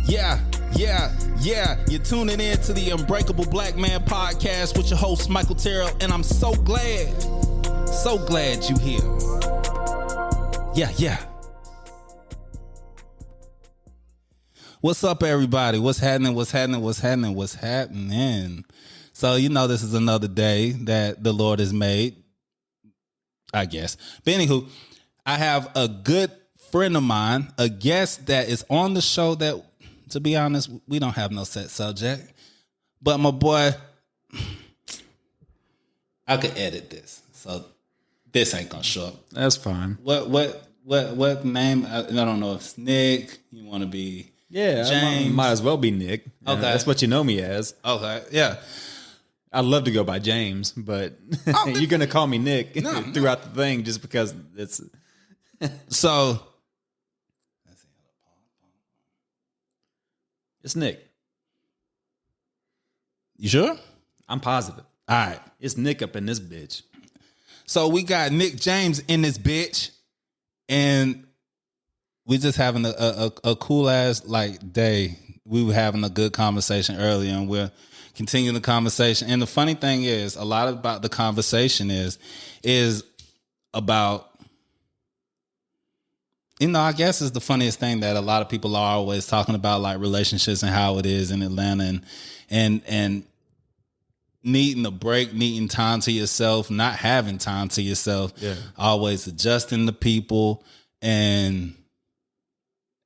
Yeah. You're tuning in to the Unbreakable Black Man Podcast with your host, Michael Terrell, and I'm so glad you here. Yeah. What's up, everybody? What's happening? So, this is another day that the Lord has made, I guess. But anywho, I have a good friend of mine, a guest that is on the show that, to be honest, we don't have no set subject. But my boy, I could edit this, so this ain't gonna show up. That's fine. What name? I don't know if it's Nick. You want to be? Yeah, James. Might as well be Nick. Okay, that's what you know me as. Okay, yeah. I'd love to go by James, but you're gonna call me Nick throughout the thing just because it's. So. It's Nick. You sure? I'm positive. All right. It's Nick up in this bitch. So we got Nick James in this bitch, and we just having a cool ass day. We were having a good conversation earlier, and we're continuing the conversation. And the funny thing is, a lot about the conversation is about, I guess it's the funniest thing that a lot of people are always talking about, like relationships and how it is in Atlanta, and needing a break, needing time to yourself, not having time to yourself, always adjusting to people. And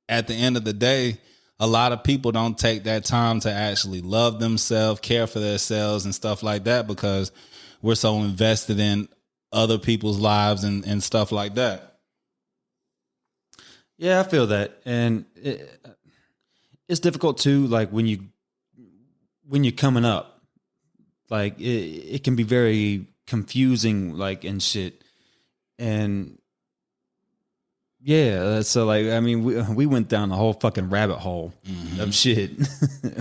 at the end of the day, a lot of people don't take that time to actually love themselves, care for themselves and stuff like that, because we're so invested in other people's lives and stuff like that. Yeah, I feel that. And it's difficult too, like when you're coming up, like it can be very confusing, like, and shit. And yeah, so like, I mean, we went down the whole fucking rabbit hole of shit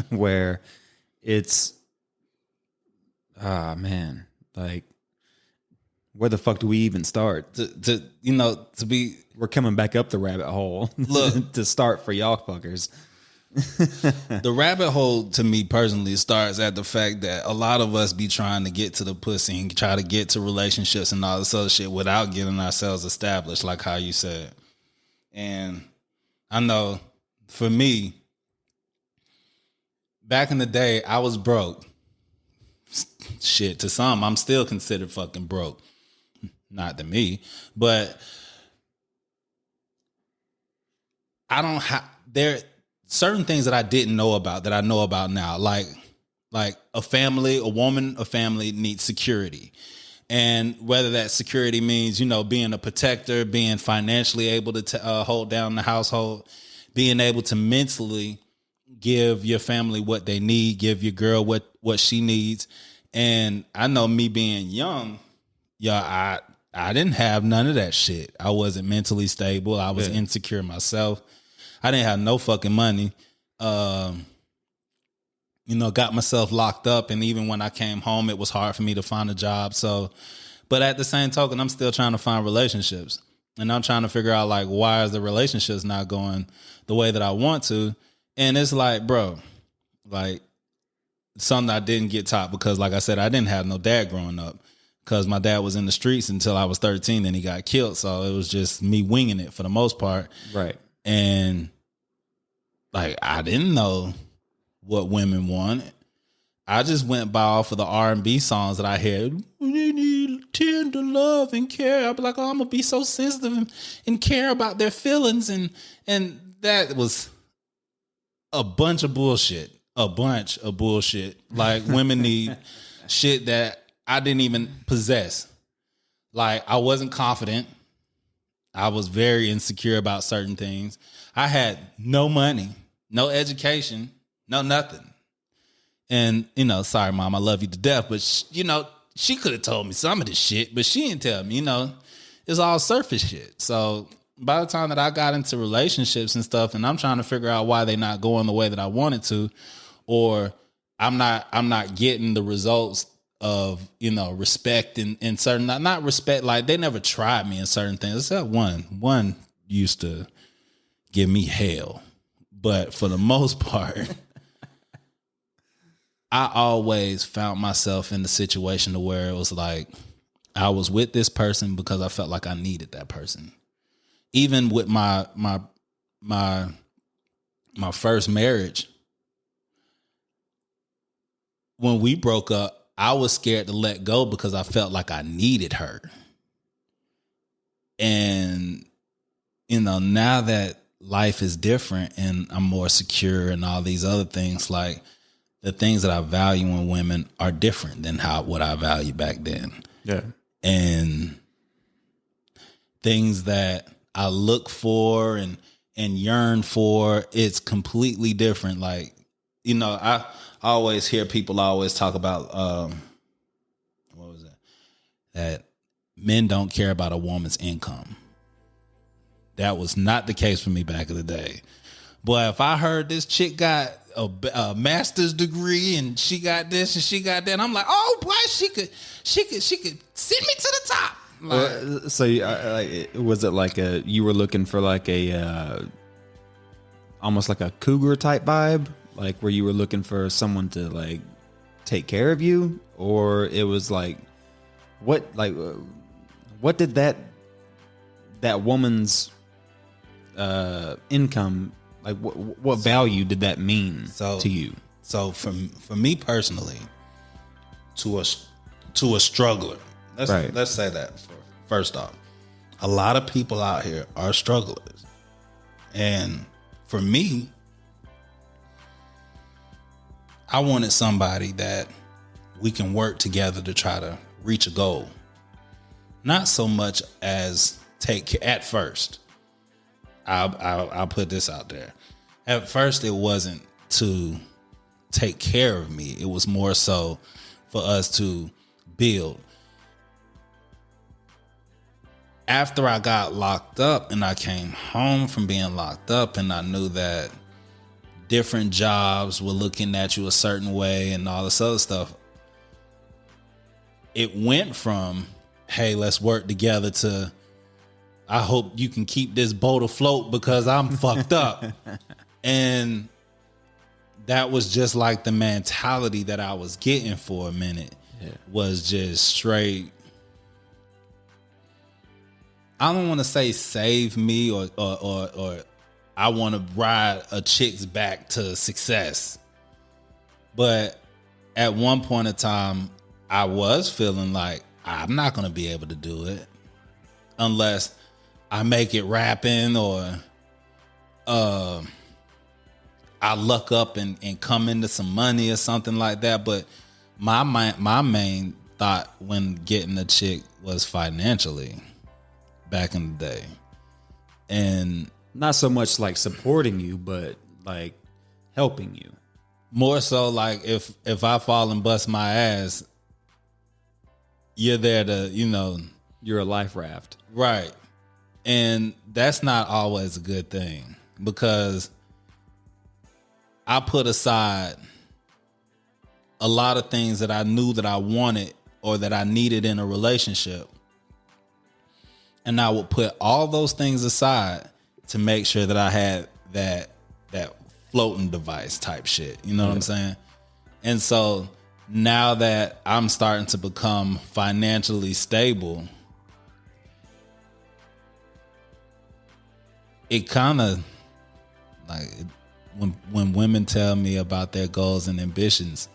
where it's, man, like, where the fuck do we even start? We're coming back up the rabbit hole. Look, to start for y'all fuckers. The rabbit hole to me personally starts at the fact that a lot of us be trying to get to the pussy and try to get to relationships and all this other shit without getting ourselves established, like how you said. And I know for me, back in the day, I was broke. Shit, to some, I'm still considered fucking broke. Not to me, but I don't have, there certain things that I didn't know about that I know about now, like a family needs security. And whether that security means, being a protector, being financially able to hold down the household, being able to mentally give your family what they need, give your girl what she needs. And I know me being young, I didn't have none of that shit. I wasn't mentally stable. I was insecure myself. I didn't have no fucking money. Got myself locked up. And even when I came home, it was hard for me to find a job. So, but at the same token, I'm still trying to find relationships. And I'm trying to figure out, like, why is the relationships not going the way that I want to? And it's like, bro, like, something I didn't get taught because, like I said, I didn't have no dad growing up. Because my dad was in the streets until I was 13, then he got killed. So it was just me winging it for the most part. Right. And like, I didn't know what women wanted. I just went by off of the R&B songs that I heard. They need tender love and care. I'd be like, I'm going to be so sensitive and care about their feelings. And that was a bunch of bullshit. Like, women need shit that I didn't even possess. Like, I wasn't confident. I was very insecure about certain things. I had no money, no education, no nothing. And, sorry, Mom, I love you to death. But, she could have told me some of this shit, but she didn't tell me, it's all surface shit. So by the time that I got into relationships and stuff, and I'm trying to figure out why they're not going the way that I wanted to, or I'm not getting the results of, respect and certain, not respect, like they never tried me in certain things, except one used to give me hell. But for the most part, I always found myself in the situation to where it was like I was with this person because I felt like I needed that person. Even with my first marriage, when we broke up, I was scared to let go because I felt like I needed her. And, now that life is different and I'm more secure and all these other things, like the things that I value in women are different than what I valued back then. Yeah. And things that I look for and yearn for, it's completely different. Like, I always hear people always talk about what was it? That men don't care about a woman's income. That was not the case for me back in the day. But if I heard this chick got a master's degree and she got this and she got that, I'm like, oh boy, she could send me to the top. Like, So was it like you were looking for like a almost like a cougar type vibe, like where you were looking for someone to like take care of you, or it was like what did that woman's income, like what value did that mean to you? So for me personally, to a struggler, let's say that first off, a lot of people out here are strugglers, and for me, I wanted somebody that we can work together to try to reach a goal. Not so much as at first. I'll put this out there. At first, it wasn't to take care of me. It was more so for us to build. After I got locked up and I came home from being locked up and I knew that different jobs were looking at you a certain way and all this other stuff, it went from, hey, let's work together to, I hope you can keep this boat afloat because I'm fucked up. And that was just like the mentality that I was getting for a minute. Was just straight, I don't want to say save me or I want to ride a chick's back to success. But at one point in time, I was feeling like I'm not going to be able to do it unless I make it rapping or I luck up and come into some money or something like that. But my main thought when getting a chick was financially back in the day. And not so much like supporting you, but like helping you. More so like if I fall and bust my ass, you're there to, you're a life raft. Right. And that's not always a good thing because I put aside a lot of things that I knew that I wanted or that I needed in a relationship. And I would put all those things aside to make sure that I had that floating device type shit. You know what I'm saying? And so now that I'm starting to become financially stable, it kind of like when women tell me about their goals and ambitions,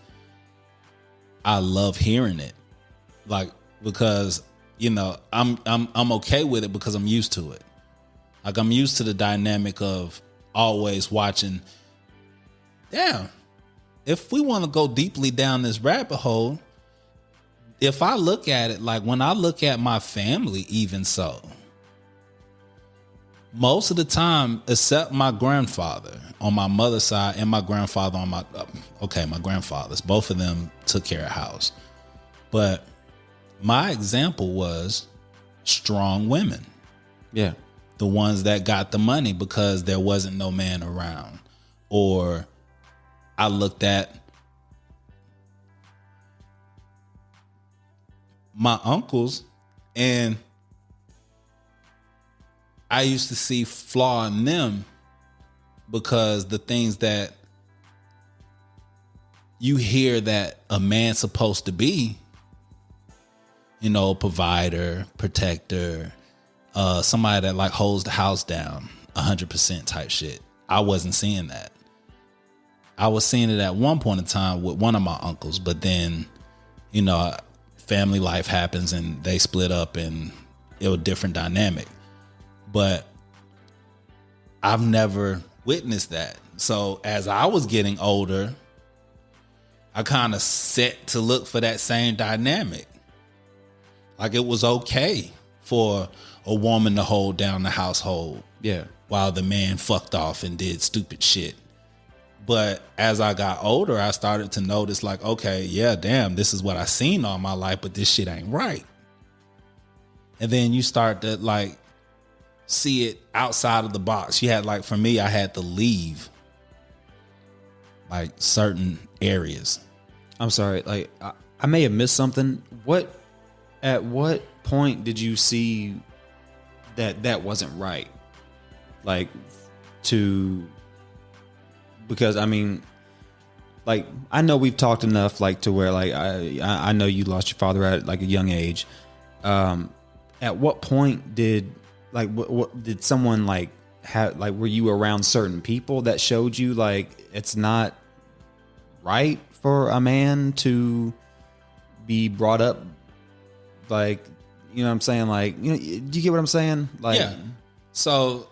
I love hearing it. Like, because I'm okay with it because I'm used to it. Like, I'm used to the dynamic of always watching. Damn, if we want to go deeply down this rabbit hole, if I look at it, like when I look at my family, even so, most of the time, except my grandfather on my mother's side and my grandfather on my grandfathers, both of them took care of house. But my example was strong women. Yeah. The ones that got the money because there wasn't no man around. Or I looked at my uncles and I used to see flaw in them because the things that you hear that a man's supposed to be, you know, provider, protector, somebody that like holds the house down 100% type shit. I wasn't seeing that. I was seeing it at one point in time with one of my uncles, but then, you know, family life happens and they split up and it was a different dynamic. But I've never witnessed that. So as I was getting older, I kind of set to look for that same dynamic. Like it was okay for a woman to hold down the household. Yeah. While the man fucked off and did stupid shit. But as I got older, I started to notice like, okay, yeah, damn, this is what I seen all my life, but this shit ain't right. And then you start to like see it outside of the box. You had like, for me, I had to leave like certain areas. I'm sorry. Like I may have missed something. At what point did you see that wasn't right? Like because I mean, like I know we've talked enough like to where like I know you lost your father at like a young age. At what point did like what did someone like have like were you around certain people that showed you like it's not right for a man to be brought up like, you know what I'm saying, like, you know, do you get what I'm saying? Like, yeah. So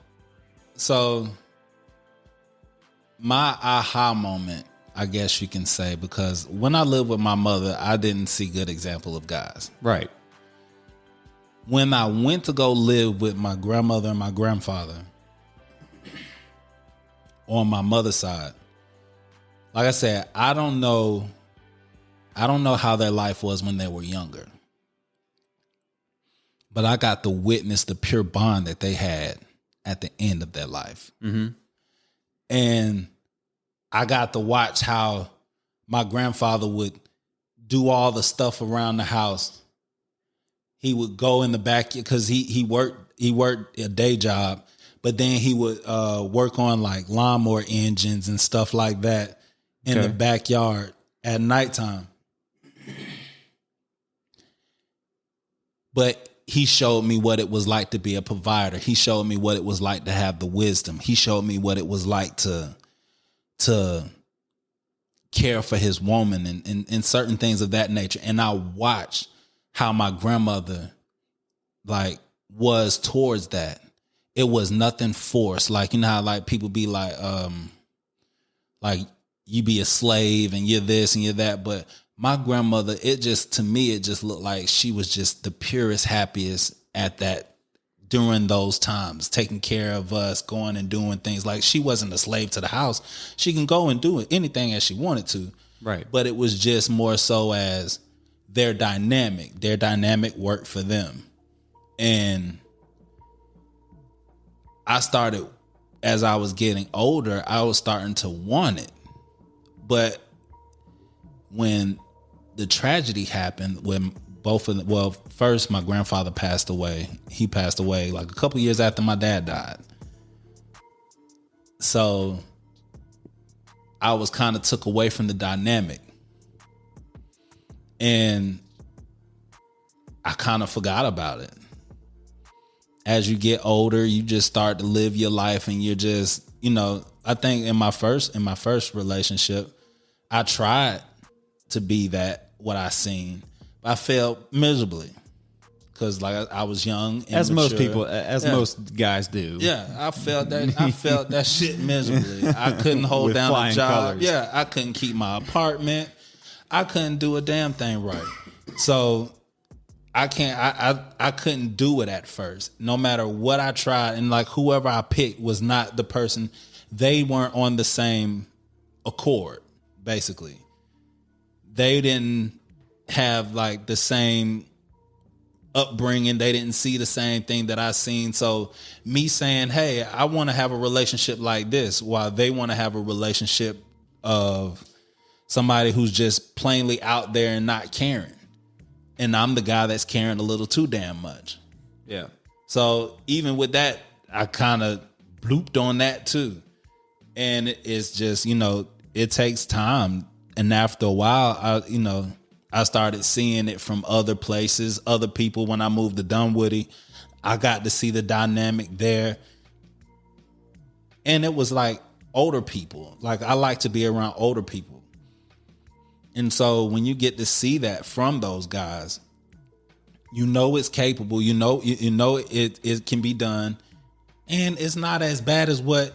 my aha moment, I guess you can say, because when I lived with my mother, I didn't see good example of guys. Right. When I went to go live with my grandmother and my grandfather on my mother's side, like I said, I don't know how their life was when they were younger. But I got to witness the pure bond that they had at the end of their life. Mm-hmm. And I got to watch how my grandfather would do all the stuff around the house. He would go in the back because he worked a day job, but then he would work on like lawnmower engines and stuff like that in the backyard at nighttime. But he showed me what it was like to be a provider. He showed me what it was like to have the wisdom. He showed me what it was like to care for his woman and certain things of that nature. And I watched how my grandmother like was towards that. It was nothing forced. Like, you know how like people be like you be a slave and you're this and you're that. But my grandmother, it just looked like she was just the purest, happiest at that during those times, taking care of us, going and doing things. Like she wasn't a slave to the house. She can go and do anything as she wanted to. Right. But it was just more so as their dynamic worked for them. And I started, as I was getting older, I was starting to want it. But when the tragedy happened, when first my grandfather passed away. He passed away like a couple years after my dad died. So I was kind of took away from the dynamic. And I kind of forgot about it. As you get older, you just start to live your life and you're just, you know, I think in my first relationship, I tried to be what I seen. But I failed miserably because like I was young, as most immature. people, most guys do. Yeah, I felt that shit miserably. I couldn't hold With down a flying job. colors. Yeah, I couldn't keep my apartment. I couldn't do a damn thing right. So I couldn't do it at first. No matter what I tried, and like whoever I picked was not the person. They weren't on the same accord, basically. They didn't have like the same upbringing. They didn't see the same thing that I seen. So me saying, hey, I want to have a relationship like this, while they want to have a relationship of somebody who's just plainly out there and not caring. And I'm the guy that's caring a little too damn much. Yeah. So even with that, I kind of blooped on that too. And it's just, it takes time. And after a while, I started seeing it from other places, other people. When I moved to Dunwoody, I got to see the dynamic there. And it was like older people. Like, I like to be around older people. And so when you get to see that from those guys, it's capable, it can be done. And it's not as bad as what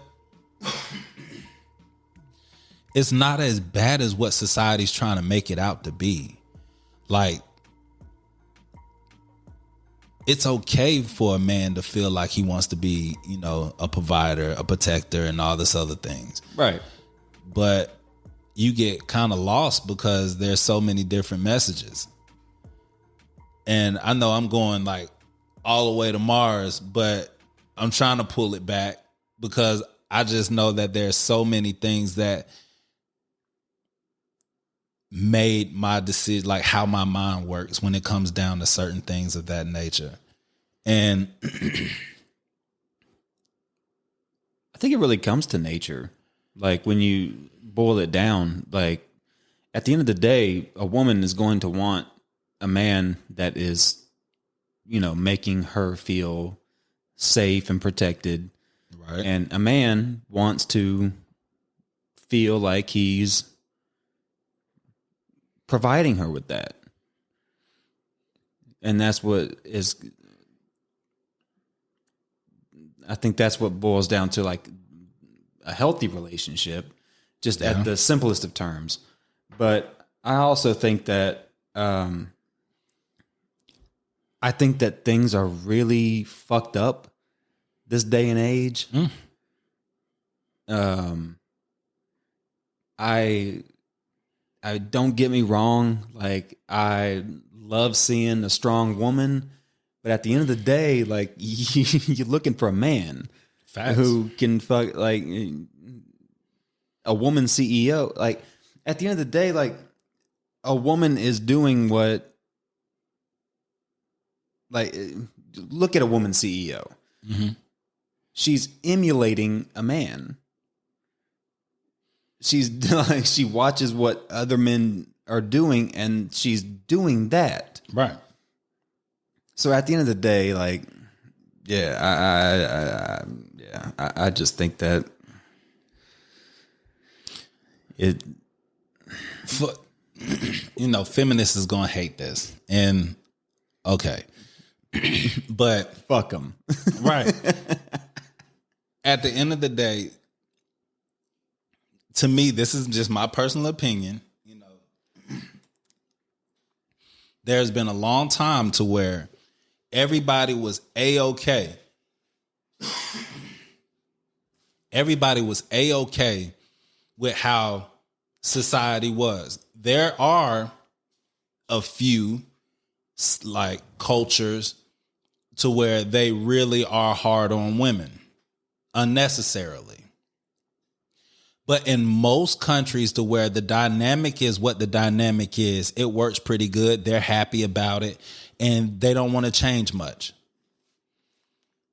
society's trying to make it out to be. Like, it's okay for a man to feel like he wants to be, a provider, a protector, and all this other things. Right. But you get kind of lost because there's so many different messages. And I know I'm going like all the way to Mars, but I'm trying to pull it back because I just know that there's so many things that made my decision, like how my mind works when it comes down to certain things of that nature. And I think it really comes to nature. Like, when you boil it down, like, at the end of the day, a woman is going to want a man that is, making her feel safe and protected. right. And a man wants to feel like he's providing her with that. And that's what is, I think that's what boils down to, like, a healthy relationship, just at the simplest of terms. But I also think that, things are really fucked up this day and age. I don't get me wrong. Like, I love seeing a strong woman, but at the end of the day, like, you're looking for a man who can fuck, like, a woman CEO. Like, at the end of the day, like, a woman is doing what, like, look at a woman CEO. Mm-hmm. She's emulating a man. She's like, she watches what other men are doing, and she's doing that. Right. So at the end of the day, like, I just think that it, feminists is gonna hate this, and okay, but fuck them. right. At the end of the day, to me, this is just my personal opinion. There's been a long time to where everybody was A-okay. Everybody was A-okay with how society was. There are a few, like, cultures to where they really are hard on women unnecessarily. But in most countries, to where the dynamic is what the dynamic is, it works pretty good. They're happy about it, and they don't want to change much.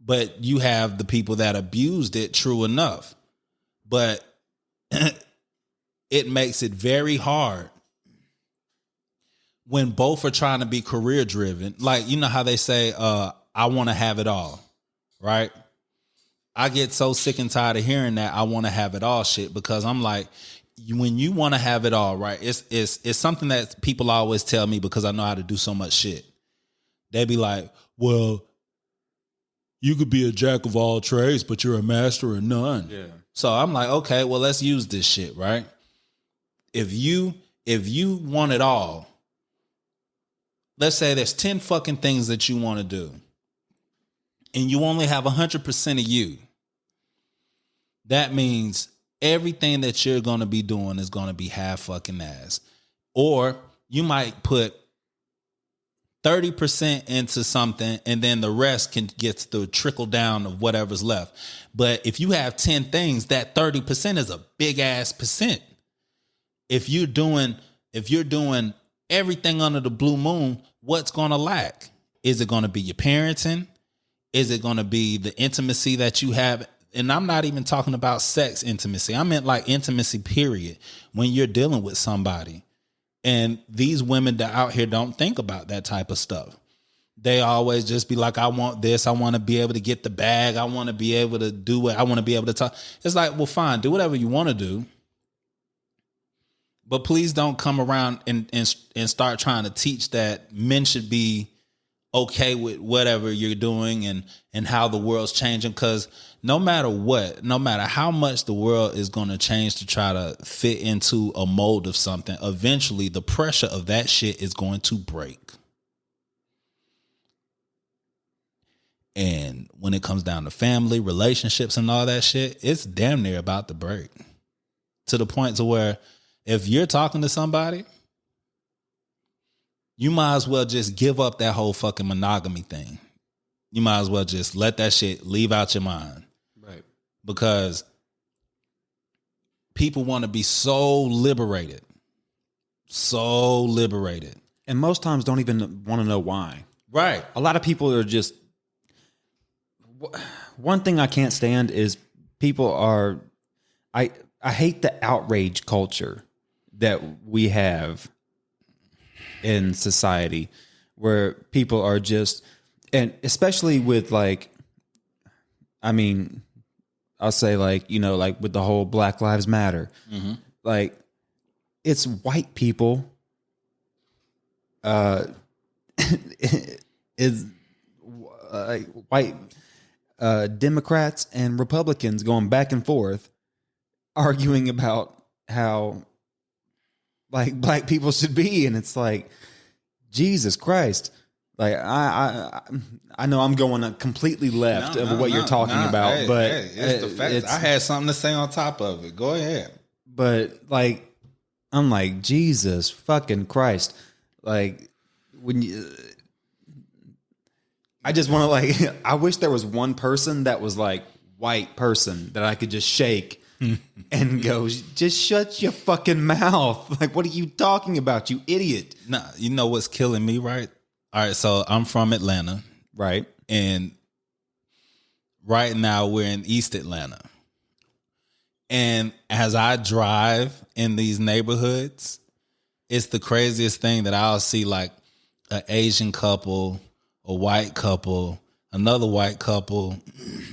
But you have the people that abused it, true enough. But it makes it very hard when both are trying to be career driven. Like, you know how they say, I want to have it all, right? I get so sick and tired of hearing that I want to have it all shit, because I'm like, when you want to have it all, right, it's something that people always tell me, because I know how to do so much shit. They be like, well, you could be a jack of all trades, but you're a master of none. Yeah. So I'm like, okay, well, let's use this shit, right? If you want it all, let's say there's 10 fucking things that you want to do, and you only have 100% of you. That means everything that you're going to be doing is going to be half fucking ass. Or you might put 30% into something, and then the rest can get the trickle down of whatever's left. But if you have 10 things, that 30% is a big ass percent. If you're doing everything under the blue moon, what's going to lack? Is it going to be your parenting? Is it going to be the intimacy that you have and I'm not even talking about sex intimacy. I meant like intimacy, period. When you're dealing with somebody. And these women that out here don't think about that type of stuff. They always just be like, I want this. I want to be able to get the bag. I want to be able to do it. I want to be able to talk. It's like, well, fine, do whatever you want to do. But please don't come around and start trying to teach that men should be okay with whatever you're doing and how the world's changing. Because no matter what, no matter how much the world is going to change to try to fit into a mold of something, eventually the pressure of that shit is going to break. And when it comes down to family, relationships, and all that shit, it's damn near about to break. To the point to where if you're talking to somebody, you might as well just give up that whole fucking monogamy thing. You might as well just let that shit leave out your mind. Right. Because people want to be so liberated. So liberated. And most times don't even want to know why. Right. A lot of people are just... One thing I can't stand is people are... I hate the outrage culture that we have in society where people are just... And especially with like... I mean, I'll say like, you know, like with the whole Black Lives Matter. Mm-hmm. Like, it's white people... is white Democrats and Republicans going back and forth arguing about how like black people should be, and it's like, Jesus Christ. Like I know I'm going completely left of what you're talking about, but it's the fact. I had something to say on top of it. Go ahead. But like, I'm like, Jesus fucking Christ. Like when you, I just want to like, I wish there was one person that was like white person that I could just shake and go, just shut your fucking mouth. Like, what are you talking about, you idiot? Nah, you know what's killing me, right? All right, so I'm from Atlanta. Right. And right now we're in East Atlanta. And as I drive in these neighborhoods, it's the craziest thing that I'll see like an Asian couple, a white couple, another white couple,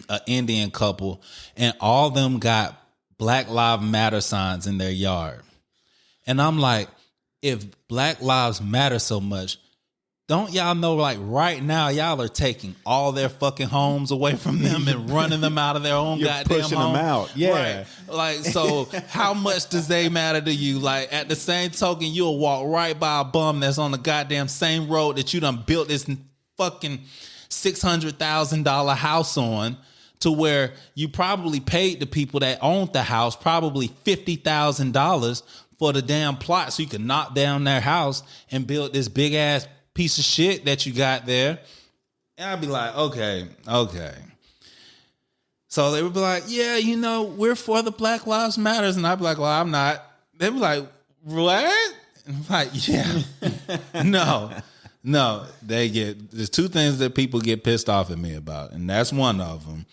an Indian couple, and all of them got Black Lives Matter signs in their yard. And I'm like, if Black Lives Matter so much, don't y'all know like right now y'all are taking all their fucking homes away from them and running them out of their own goddamn pushing home? them out. Yeah. Right. Like, so how much does they matter to you? Like, at the same token, you'll walk right by a bum that's on the goddamn same road that you done built this fucking $600,000 house on, to where you probably paid the people that owned the house probably $50,000 for the damn plot so you can knock down their house and build this big ass piece of shit that you got there. And I'd be like, okay. So they would be like, yeah, you know, we're for the Black Lives Matters. And I'd be like, well, I'm not. They'd be like, what? And I'm like, yeah. No. There's two things that people get pissed off at me about. And that's one of them.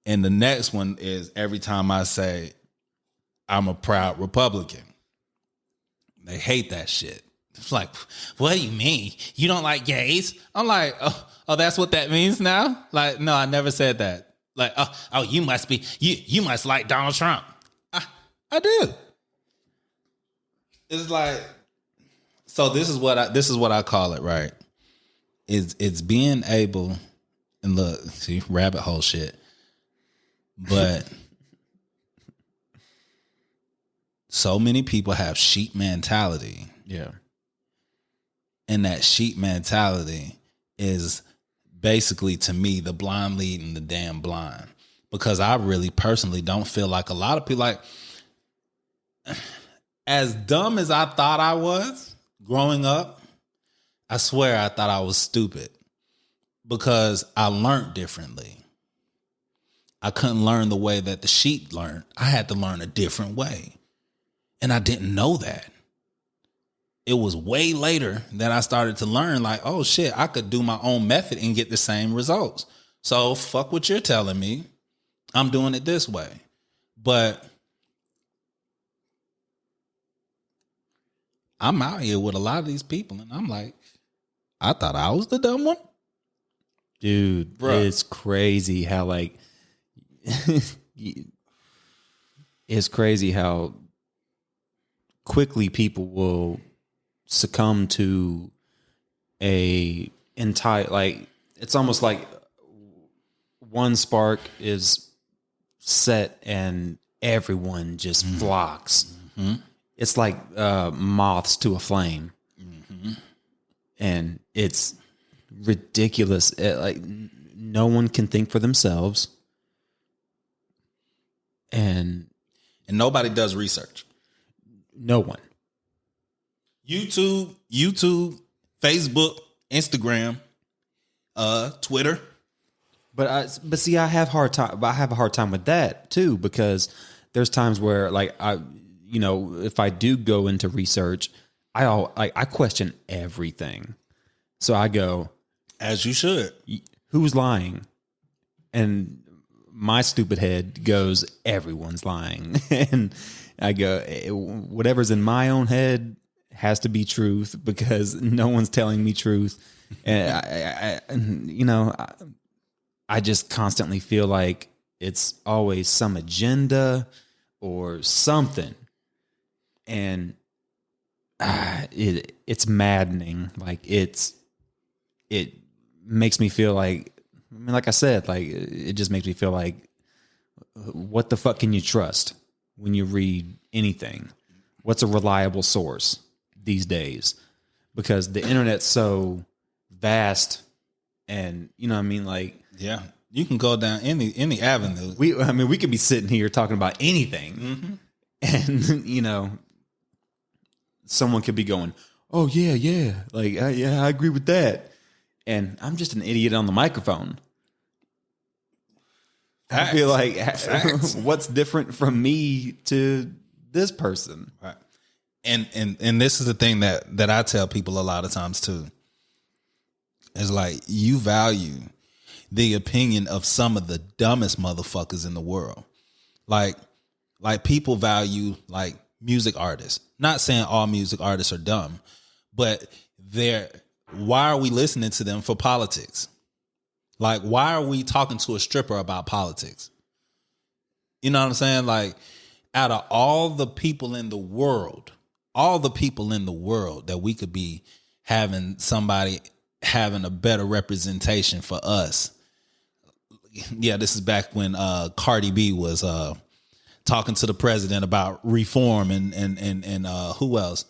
And the next one is every time I say I'm a proud Republican. They hate that shit. It's like, what do you mean? You don't like gays? I'm like, oh, that's what that means now? Like, no, I never said that. Like, oh, you must be, you must like Donald Trump. I do. It's like, so this is what I call it, right? It's being able, and look, see, rabbit hole shit. But so many people have sheep mentality. Yeah. And that sheep mentality is basically, to me, the blind leading the damn blind. Because I really personally don't feel like a lot of people, like, as dumb as I thought I was growing up, I swear I thought I was stupid because I learned differently. I couldn't learn the way that the sheep learned. I had to learn a different way. And I didn't know that. It was way later that I started to learn, like, oh shit, I could do my own method and get the same results. So fuck what you're telling me. I'm doing it this way. But I'm out here with a lot of these people, and I'm like, I thought I was the dumb one. Dude, Bruh. It's crazy how like it's crazy how quickly people will succumb to a entire, like, it's almost like one spark is set and everyone just flocks. It's like moths to a flame. And it's ridiculous. Like, no one can think for themselves. And nobody does research. No one. YouTube, Facebook, Instagram, Twitter. But see, I have a hard time with that too, because there's times where, like, if I do go into research, I question everything. So I go, As you should. who's lying? And my stupid head goes, everyone's lying. And I go, whatever's in my own head has to be truth, because no one's telling me truth. And I just constantly feel like it's always some agenda or something. And it's maddening. Like, it makes me feel like, I mean, like I said, like, it just makes me feel like, what the fuck can you trust when you read anything? What's a reliable source these days? Because the internet's so vast, and you know what I mean? Like, Yeah. You can go down any avenue. we could be sitting here talking about anything, and someone could be going, "Oh yeah, like yeah, I agree with that," and I'm just an idiot on the microphone. Facts. I feel like, Facts. what's different from me to this person? Right. And this is the thing that I tell people a lot of times too. Is like, you value the opinion of some of the dumbest motherfuckers in the world. Like people value like music artists. Not saying all music artists are dumb, but why are we listening to them for politics? Like, why are we talking to a stripper about politics? You know what I'm saying? Like, out of all the people in the world that we could be having somebody having a better representation for us. Yeah, this is back when Cardi B was talking to the president about reform, and who else?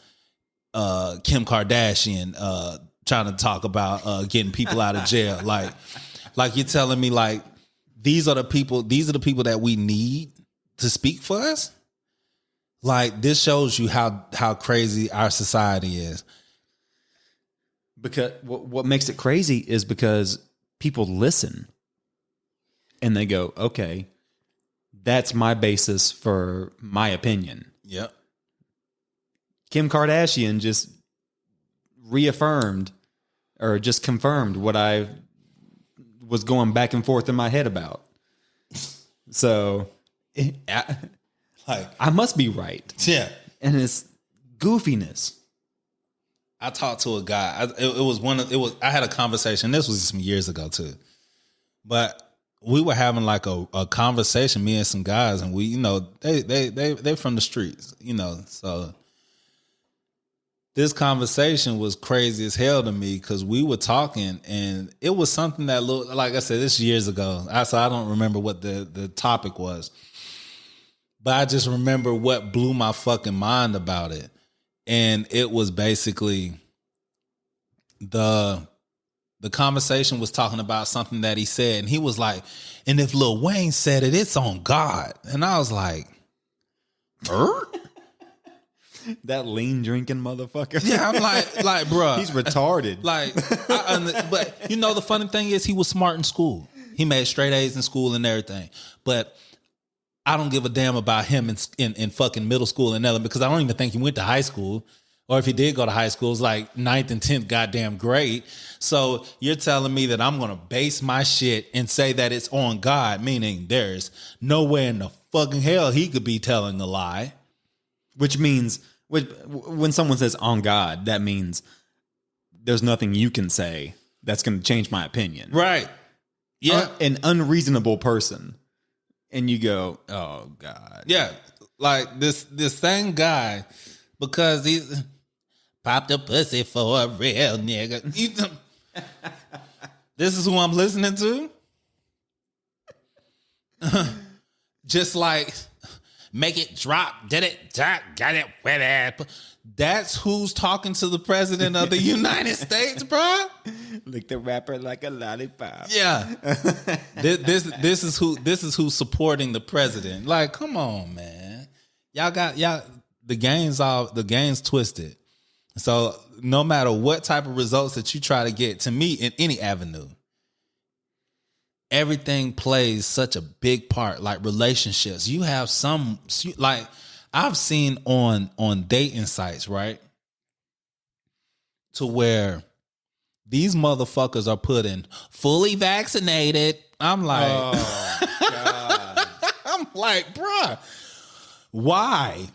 Kim Kardashian trying to talk about getting people out of jail. Like you're telling me, like, these are the people that we need to speak for us. Like, this shows you how crazy our society is. Because what makes it crazy is because people listen and they go, okay, that's my basis for my opinion. Yep. Kim Kardashian just reaffirmed or just confirmed what I was going back and forth in my head about. So I must be right. Yeah. And it's goofiness. I talked to a guy. I had a conversation. This was some years ago too, but we were having like a conversation, me and some guys, and we, they're from the streets, so this conversation was crazy as hell to me, because we were talking and it was something that looked, like I said, this years ago. So I don't remember what the topic was, but I just remember what blew my fucking mind about it. And it was basically the conversation was talking about something that he said, and he was like, and if Lil Wayne said it, it's on God. And I was like, that lean drinking motherfucker. Yeah, I'm like, bro, he's retarded. Like, but the funny thing is, he was smart in school. He made straight A's in school and everything. But I don't give a damn about him in fucking middle school and nothing, because I don't even think he went to high school. Or if he did go to high school, it's like 9th and 10th goddamn grade. So you're telling me that I'm going to base my shit and say that it's on God, meaning there's nowhere in the fucking hell he could be telling a lie. Which means when someone says on God, that means there's nothing you can say that's going to change my opinion. Right. Yeah. An unreasonable person. And you go, oh God. Yeah. Like this same guy, because he's popped a pussy for a real nigga. This is who I'm listening to. Just like make it drop, did it, got it, wet it. That's who's talking to the president of the United States, bro. Lick the rapper like a lollipop. Yeah. This is who's supporting the president. Like, come on, man. Y'all the game's twisted. So no matter what type of results that you try to get, to me, in any avenue, everything plays such a big part. Like relationships, you have some, like I've seen on dating sites, right, to where these motherfuckers are putting fully vaccinated. I'm like, oh, God. I'm like, bruh, why?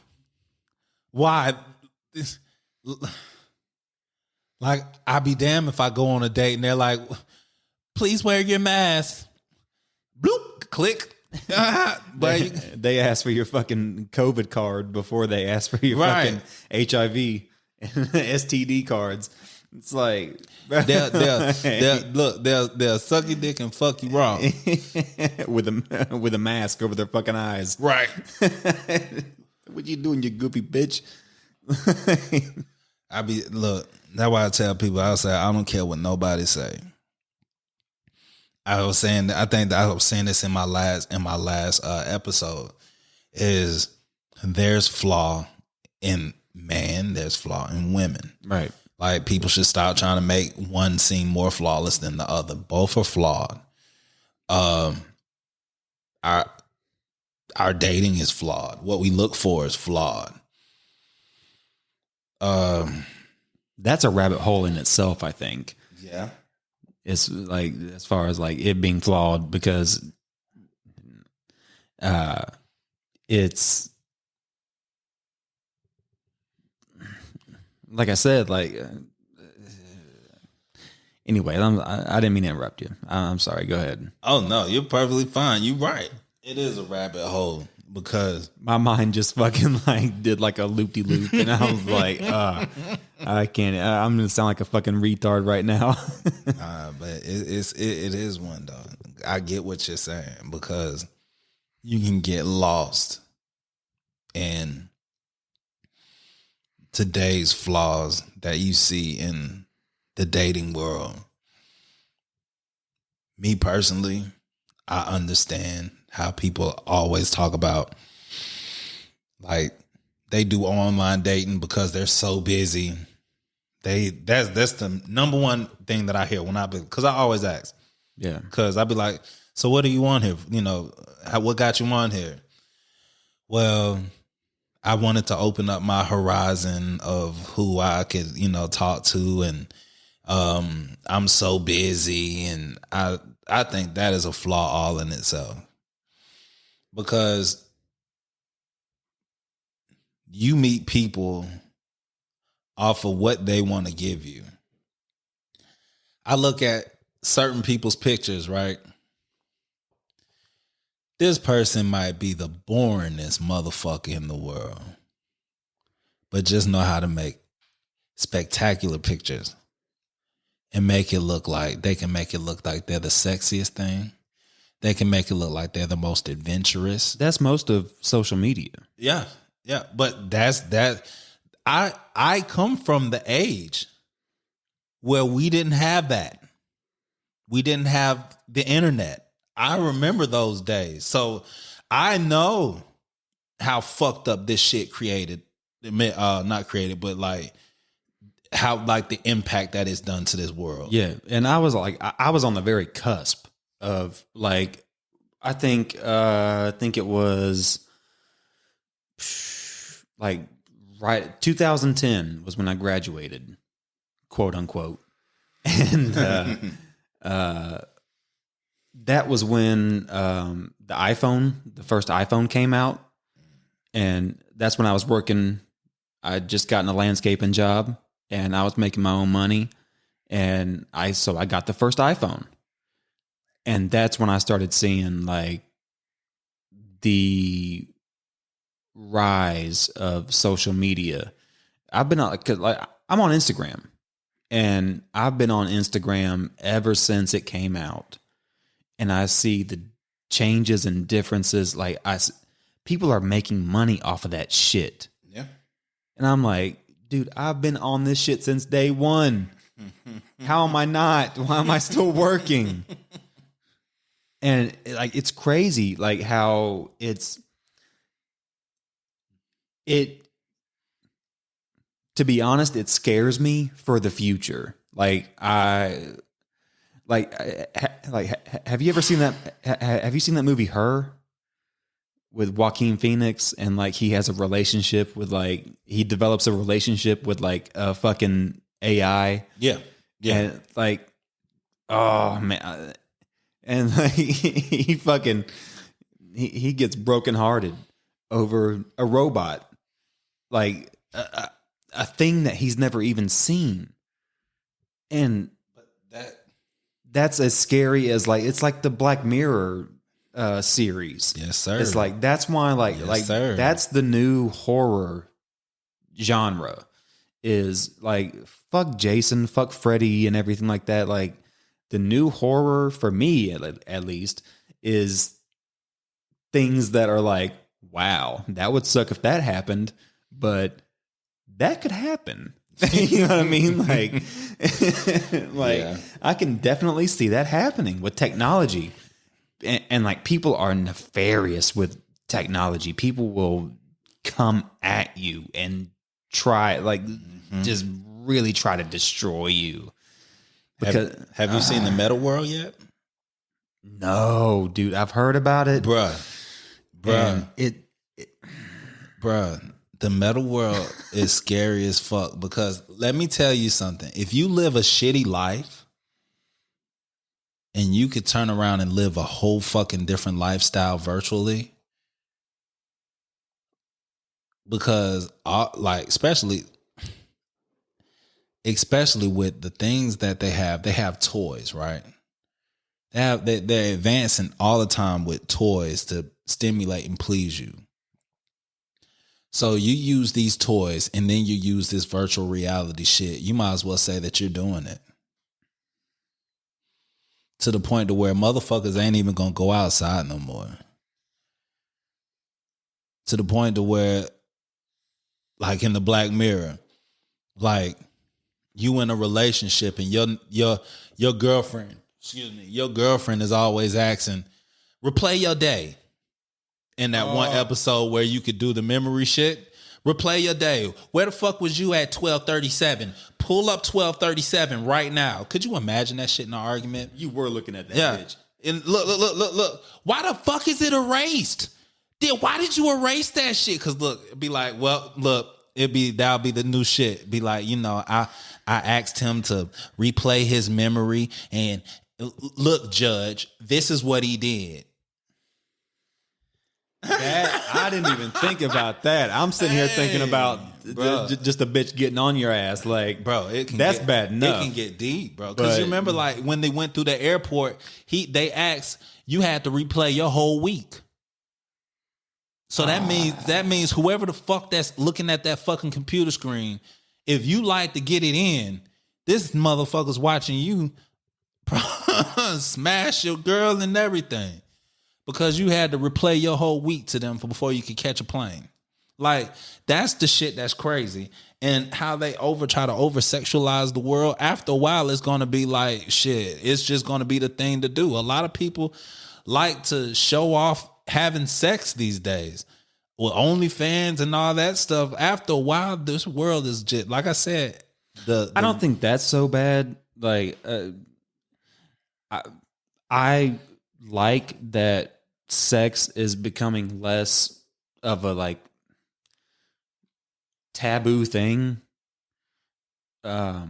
Like, I'd be damned if I go on a date and they're like, please wear your mask. Bloop, click. But they ask for your fucking COVID card before they ask for your fucking HIV and STD cards. It's like they'll suck your dick and fuck you wrong with a mask over their fucking eyes. Right. What you doing, you goofy bitch? That's why I tell people, I say I don't care what nobody say. I think that I was saying this in my last episode, is there's flaw in man, there's flaw in women. Right. Like, people should stop trying to make one seem more flawless than the other. Both are flawed. Our dating is flawed. What we look for is flawed. That's a rabbit hole in itself, I think. Yeah. It's like, as far as like it being flawed, because it's like I said, like anyway, I didn't mean to interrupt you. I'm sorry. Go ahead. Oh no, you're perfectly fine. You're right. It is a rabbit hole, because my mind just fucking like did like a loop-de-loop, and I was like, I can't. I'm gonna sound like a fucking retard right now. But it is one, dog. I get what you're saying, because you can get lost in today's flaws that you see in the dating world. Me personally, I understand how people always talk about, like, they do online dating because they're so busy. That's the number one thing that I hear because I always ask. Yeah. Because I'd be like, so what do you want here? You know, what got you on here? Well, I wanted to open up my horizon of who I could, talk to, and I'm so busy, and I think that is a flaw all in itself, because you meet people off of what they want to give you. I look at certain people's pictures, right? This person might be the boringest motherfucker in the world, but just know how to make spectacular pictures and make it look like they're the sexiest thing. They can make it look like they're the most adventurous. That's most of social media. Yeah. Yeah. But that's that. I come from the age where we didn't have that. We didn't have the internet. I remember those days. So I know how fucked up this shit not created, but like how, like, the impact that it's done to this world. Yeah. And I was like, I was on the very cusp of, like, I think it was like right. 2010 was when I graduated, quote unquote, and that was when the first iPhone came out, and that's when I was working. I just gotten a landscaping job, and I was making my own money, and I got the first iPhone, and that's when I started seeing like the rise of social media. I've been on, cause like I'm on Instagram, and I've been on Instagram ever since it came out, and I see the changes and differences. Like people are making money off of that shit. Yeah. And I'm like, dude, I've been on this shit since day one. How am I not? Why am I still working? And like, it's crazy, like how to be honest, it scares me for the future. Have you ever seen that? Have you seen that movie, Her? With Joaquin Phoenix, and like he has a relationship with he develops a relationship with like a fucking AI. Yeah. Yeah. And like, oh man. And like, he gets brokenhearted over a robot, like a thing that he's never even seen. And that's as scary as it's like the Black Mirror series. Yes, sir. It's like, that's why Sir. That's the new horror genre, is like, fuck Jason, fuck Freddy and everything like that. Like, the new horror for me at least is things that are like, wow, that would suck if that happened, but that could happen. You know what I mean? Like, yeah. I can definitely see that happening with technology. And like, people are nefarious with technology. People will come at you and try, just really try to destroy you. Because have you seen the Meta World yet? No, dude, I've heard about it, bruh. The Meta World is scary as fuck, because let me tell you something. If you live a shitty life and you could turn around and live a whole fucking different lifestyle virtually, because especially with the things that they have toys, right? They're advancing all the time with toys to stimulate and please you. So you use these toys and then you use this virtual reality shit. You might as well say that you're doing it. To the point to where motherfuckers ain't even gonna go outside no more. To the point to where, like in the Black Mirror, like you in a relationship and your girlfriend, your girlfriend is always asking, replay your day. In that one episode where you could do the memory shit, replay your day. Where the fuck was you at 12:37? Pull up 12:37 right now. Could you imagine that shit in an argument? You were looking at that bitch. And look. Why the fuck is it erased? Why did you erase that shit? Because look, it'd be like, well, look, that'll be the new shit. Be like, I asked him to replay his memory, and look, judge, this is what he did. That, I didn't even think about that. I'm sitting here thinking about just a bitch getting on your ass. Like, bro, that's bad enough. It can get deep, bro. Because you remember, like, when they went through the airport, they asked, you had to replay your whole week. So that means whoever the fuck that's looking at that fucking computer screen, if you like to get it in, this motherfucker's watching you smash your girl and everything. Because you had to replay your whole week to them before you could catch a plane. Like, that's the shit that's crazy. And how they try to over-sexualize the world. After a while, it's going to be like, shit, it's just going to be the thing to do. A lot of people like to show off having sex these days. With OnlyFans and all that stuff. After a while, this world is just, like I said. I don't think that's so bad. Like, I like that sex is becoming less of a taboo thing. But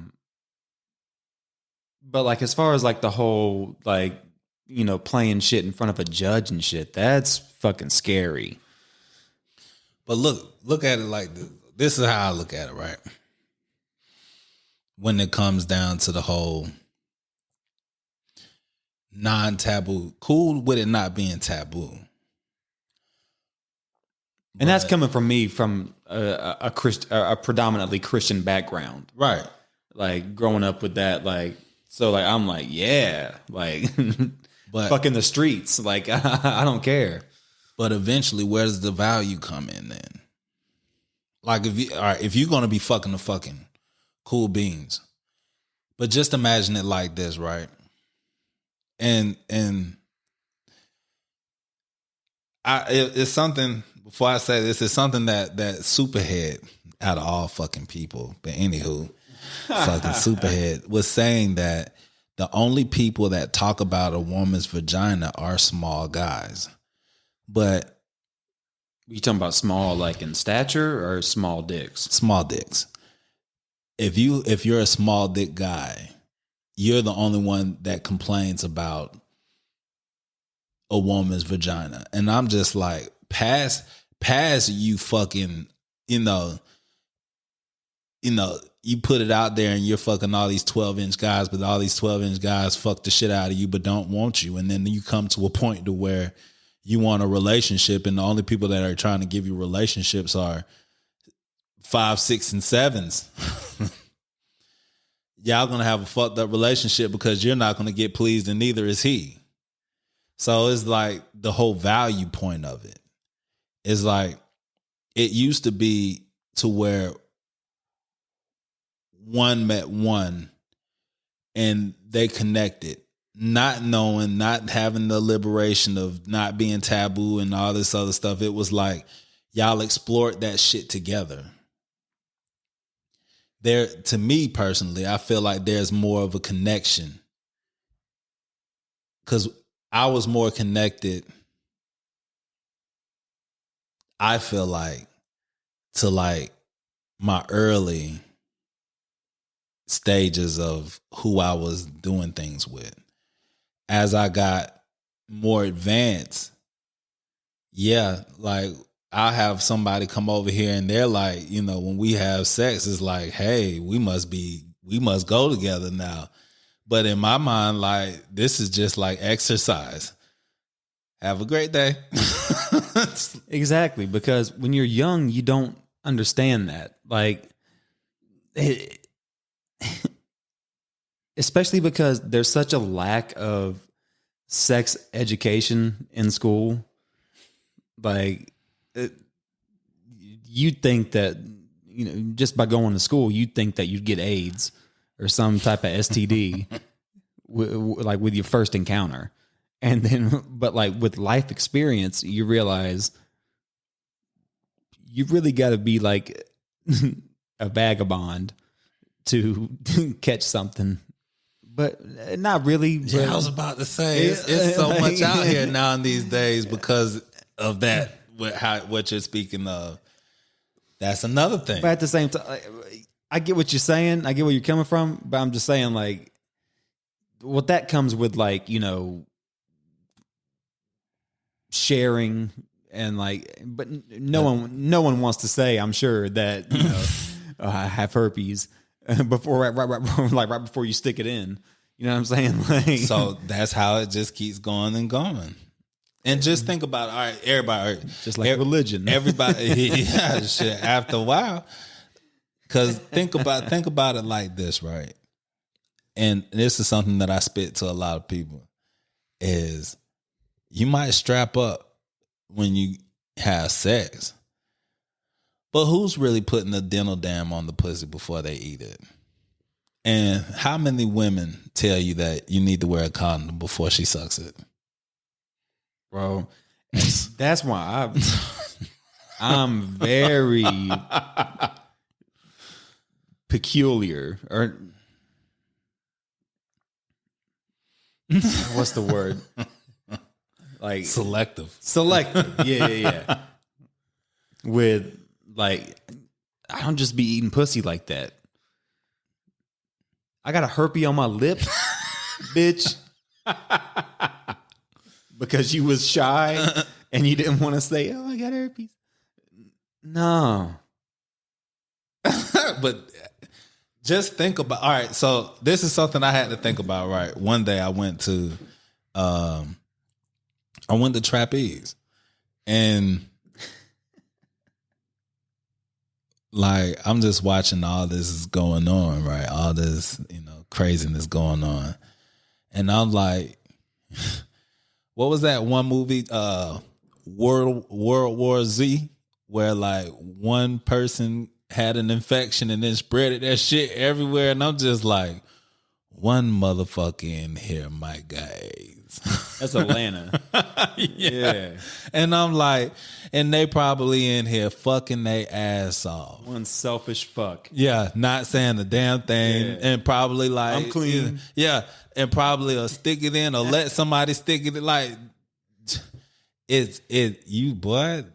like as far as like the whole like, you know, playing shit in front of a judge and shit, that's fucking scary. But look at it like this. This is how I look at it, right? When it comes down to the whole non-taboo, cool with it not being taboo. And that's coming from me from a predominantly Christian background. Right. Like growing up with that, like, so like, I'm like, yeah, like but fucking the streets. Like, I don't care. But eventually, where does the value come in then? Like if you're going to be fucking the fucking cool beans, but just imagine it like this, right? And it's something. Before I say this, it's something that Superhead, out of all fucking people, but anywho, fucking Superhead was saying that the only people that talk about a woman's vagina are small guys. But you talking about small like in stature or small dicks? Small dicks. If you're a small dick guy, you're the only one that complains about a woman's vagina. And I'm just like, past you fucking, you put it out there and you're fucking all these 12-inch guys, but all these 12-inch guys fuck the shit out of you but don't want you. And then you come to a point to where you want a relationship and the only people that are trying to give you relationships are 5, 6, and 7s. Y'all gonna have a fucked up relationship because you're not gonna get pleased and neither is he. So it's like the whole value point of it. It's like it used to be to where one met one and they connected, not knowing, not having the liberation of not being taboo and all this other stuff. It was like y'all explored that shit together. There, to me personally, I feel like there's more of a connection because I was more connected, I feel like, to like my early stages of who I was doing things with. As I got more advanced, yeah, like I'll have somebody come over here and they're like, when we have sex, it's like, hey, we must go together now. But in my mind, like, this is just like exercise. Have a great day. Exactly. Because when you're young, you don't understand that. Like, especially because there's such a lack of sex education in school. Like, you'd think that, just by going to school, you'd think that you'd get AIDS or some type of STD like with your first encounter. And then, but like with life experience, you realize you really got to be like a vagabond to catch something. But not really. Yeah, I was about to say, it's so much out here now in these days because of that, what you're speaking of. That's another thing. But at the same time, I get what you're saying. I get where you're coming from. But I'm just saying, like, what that comes with, like, sharing and like, but no one wants to say, I'm sure, that I have herpes before right before you stick it in. You know what I'm saying? Like, so that's how it just keeps going and going. And just think about, all right, everybody, just like religion, everybody, yeah, shit. After a while, because think about it like this, right? And this is something that I spit to a lot of people: is you might strap up when you have sex, but who's really putting the dental dam on the pussy before they eat it? And how many women tell you that you need to wear a condom before she sucks it? Bro, that's why I'm very peculiar, or what's the word? Like selective. Yeah. With like, I don't just be eating pussy like that. I got a herpes on my lip, bitch, because you was shy and you didn't want to say, "Oh, I got herpes." No, But just think about. All right, so this is something I had to think about. Right, one day I went to Trapeze, and like I'm just watching all this is going on, right? All this, craziness going on. And I'm like, what was that one movie, World War Z, where like one person had an infection and then spread that shit everywhere, and I'm just like, one motherfucker in here might got AIDS. that's Atlanta. Yeah. And I'm like, and they probably in here fucking they ass off. One selfish fuck. Yeah, not saying a damn thing, Yeah. and probably like I'm clean. Yeah, and probably stick it in or let somebody stick it. Like it's you boy.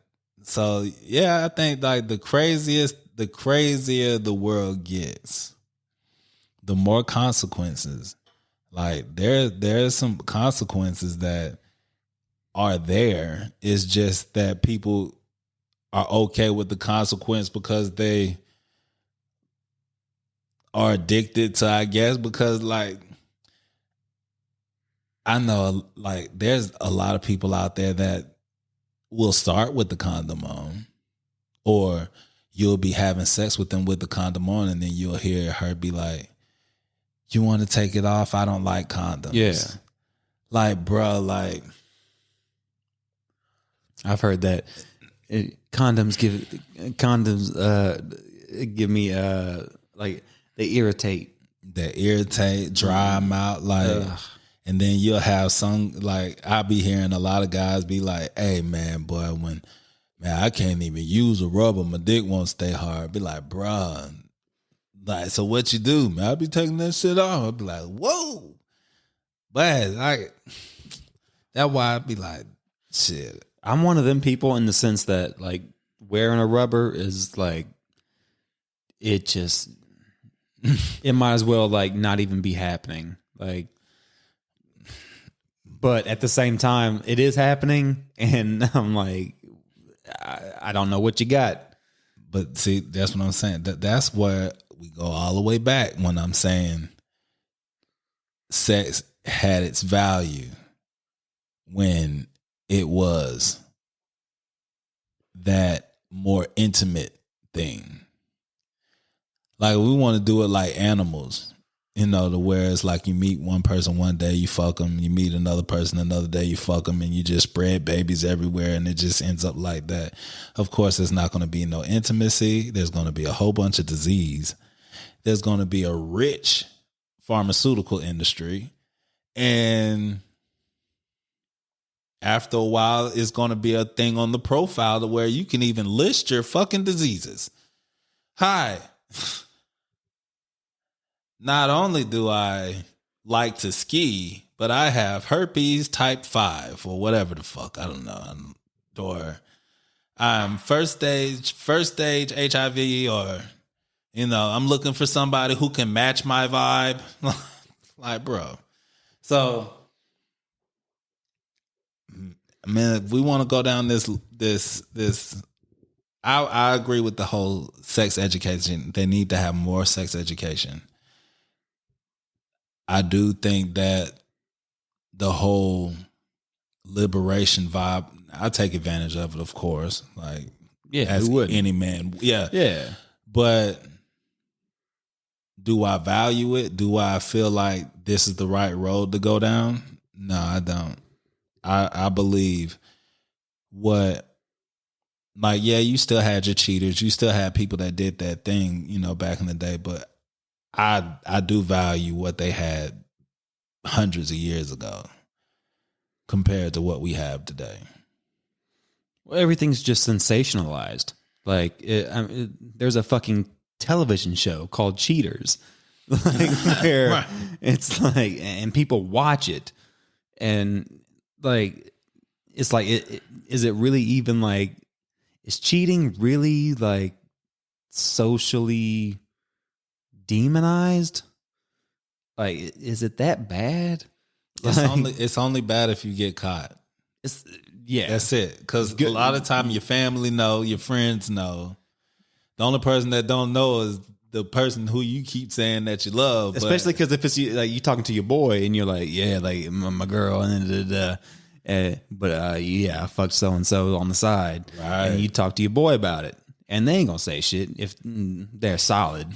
So yeah, I think like the crazier the world gets, the more consequences. Like there's some consequences that are there. It's just that people are okay with the consequence because they are addicted to, I guess, because like I know like there's a lot of people out there that will start with the condom on, or you'll be having sex with them with the condom on, and then you'll hear her be like, "You want to take it off? I don't like condoms." Yeah. Like, bro, like I've heard that condoms give me like they irritate. dry them out, like. And then you'll have some, like, I'll be hearing a lot of guys be like, "Hey, man, boy, I can't even use a rubber. My dick won't stay hard." Be like, bruh, like, so what you do, man? I'll be taking that shit off. I'll be like, whoa. But that's why I'd be like, shit. I'm one of them people in the sense that like wearing a rubber is like, it just, it might as well like not even be happening. Like, but at the same time, it is happening, and I'm like, I don't know what you got. But see, that's what I'm saying. That's where we go all the way back when I'm saying sex had its value when it was that more intimate thing. Like we want to do it like animals. To where it's like you meet one person one day, you fuck them, you meet another person another day, you fuck them, and you just spread babies everywhere, and it just ends up like that. Of course, there's not going to be no intimacy. There's going to be a whole bunch of disease. There's going to be a rich pharmaceutical industry. And after a while, it's going to be a thing on the profile to where you can even list your fucking diseases. Hi. Not only do I like to ski, but I have herpes type 5 or whatever the fuck. I don't know. Or I'm first stage HIV, or, I'm looking for somebody who can match my vibe. Like, bro. So, I mean, if we want to go down this, I agree with the whole sex education. They need to have more sex education. I do think that the whole liberation vibe, I take advantage of it, of course. Like, as any man. Yeah. Yeah. But do I value it? Do I feel like this is the right road to go down? No, I don't. I believe you still had your cheaters. You still had people that did that thing, back in the day. But I do value what they had hundreds of years ago compared to what we have today. Well, everything's just sensationalized. Like, there's a fucking television show called Cheaters, like where right. It's like, and people watch it, and like, it's like, is it really even like, is cheating really like socially demonized. Like, is it that bad? It's only bad if you get caught. Yeah, That's it. Because a lot of time your family know, your friends know. The only person that don't know is the person who you keep saying that you love. Especially because if it's like you talking to your boy and you're like, yeah, like my girl, and yeah, I fucked so and so on the side, right? And you talk to your boy about it, and they ain't gonna say shit if they're solid,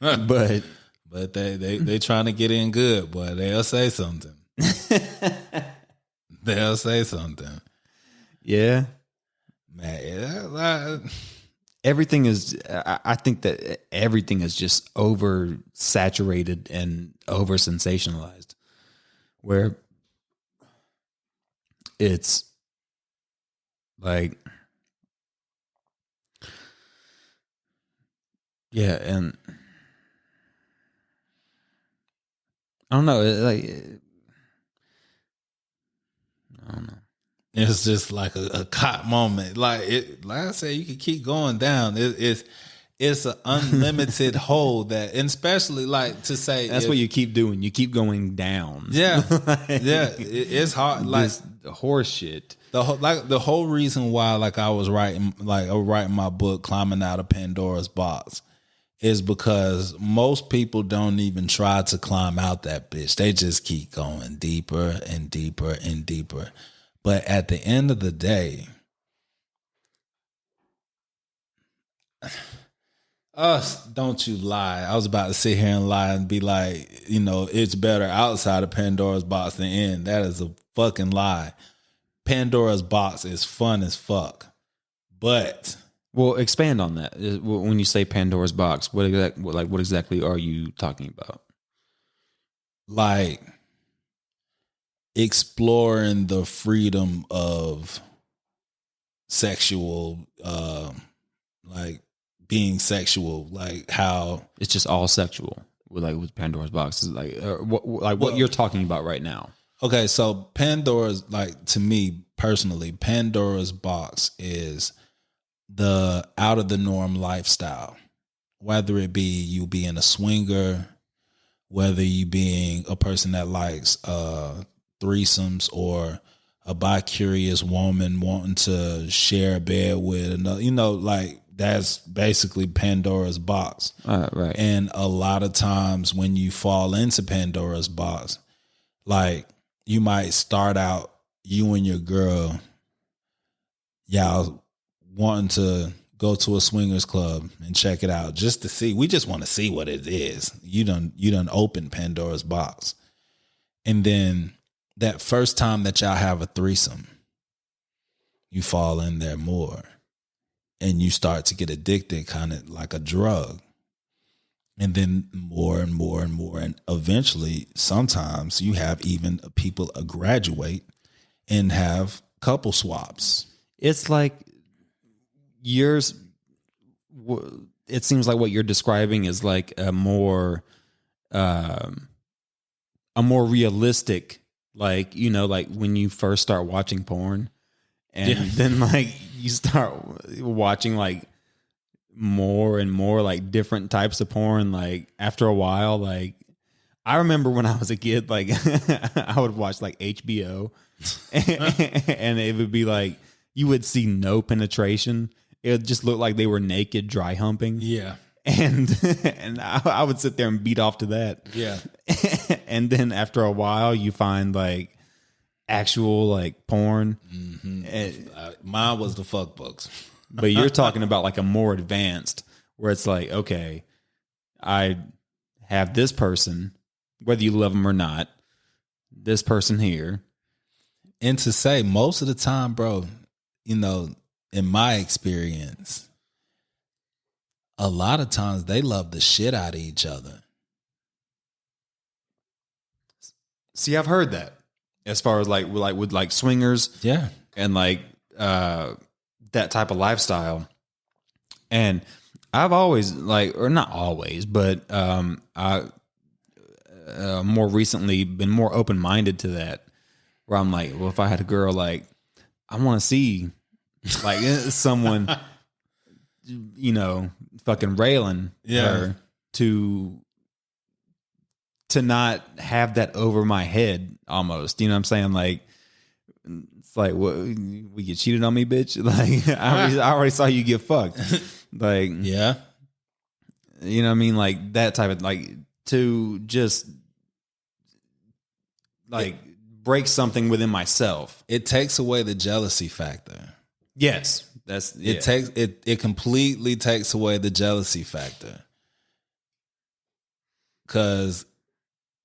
but they trying to get in good, boy. They'll say something. They'll say something. Yeah, man. Everything is. I think that everything is just oversaturated and over sensationalized, where it's like, yeah, and I don't know, I don't know. It's just like a caught moment. Like I said, you can keep going down. It's an unlimited hole that, and especially like to say that's what you keep doing. You keep going down. Yeah, yeah. It's hard. Like this horse shit. The whole reason why I was writing my book, Climbing Out of Pandora's Box, is because most people don't even try to climb out that bitch. They just keep going deeper and deeper and deeper. But at the end of the day, don't you lie. I was about to sit here and lie and be like, it's better outside of Pandora's box than in. That is a fucking lie. Pandora's box is fun as fuck. But well, expand on that. When you say Pandora's box, what exactly are you talking about? Like exploring the freedom of sexual, like being sexual, like how it's just all sexual. With Pandora's box, is what you're talking about right now. Okay, so Pandora's, to me personally, Pandora's box is the out of the norm lifestyle. Whether it be you being a swinger, whether you being a person that likes threesomes, or a bi-curious woman wanting to share a bed with another, that's basically Pandora's box. Right. And a lot of times when you fall into Pandora's box, you might start out, you and your girl, y'all wanting to go to a swingers club and check it out just to see. We just want to see what it is. You done open Pandora's box. And then that first time that y'all have a threesome, you fall in there more. And you start to get addicted, kind of like a drug. And then more and more and more. And eventually, sometimes you have even people graduate and have couple swaps. It's like yours. It seems like what you're describing is like a more realistic, like when you first start watching porn, and then you start watching more and more different types of porn. After a while, I remember when I was a kid, I would watch HBO, and it would be you would see no penetration. It would just look like they were naked, dry humping. Yeah. And I would sit there and beat off to that. Yeah. And then after a while, you find actual porn. Mm-hmm. Mine was the fuck books. But you're talking about a more advanced, where it's okay, I have this person, whether you love them or not, this person here. And to say, most of the time, bro, in my experience, a lot of times they love the shit out of each other. See, I've heard that as far as with swingers, yeah, and that type of lifestyle. And I've always or not always, but I more recently been more open minded to that, where I'm well, if I had a girl, I want to see someone fucking railing her to not have that over my head almost. You know what I'm saying? Like, it's like, what, we get cheated on me, bitch? Like, I already saw you get fucked. Like, Yeah. You know what I mean? Like, that type of, like, to just, like, break something within myself. It takes away the jealousy factor. Yes. It completely takes away the jealousy factor. Because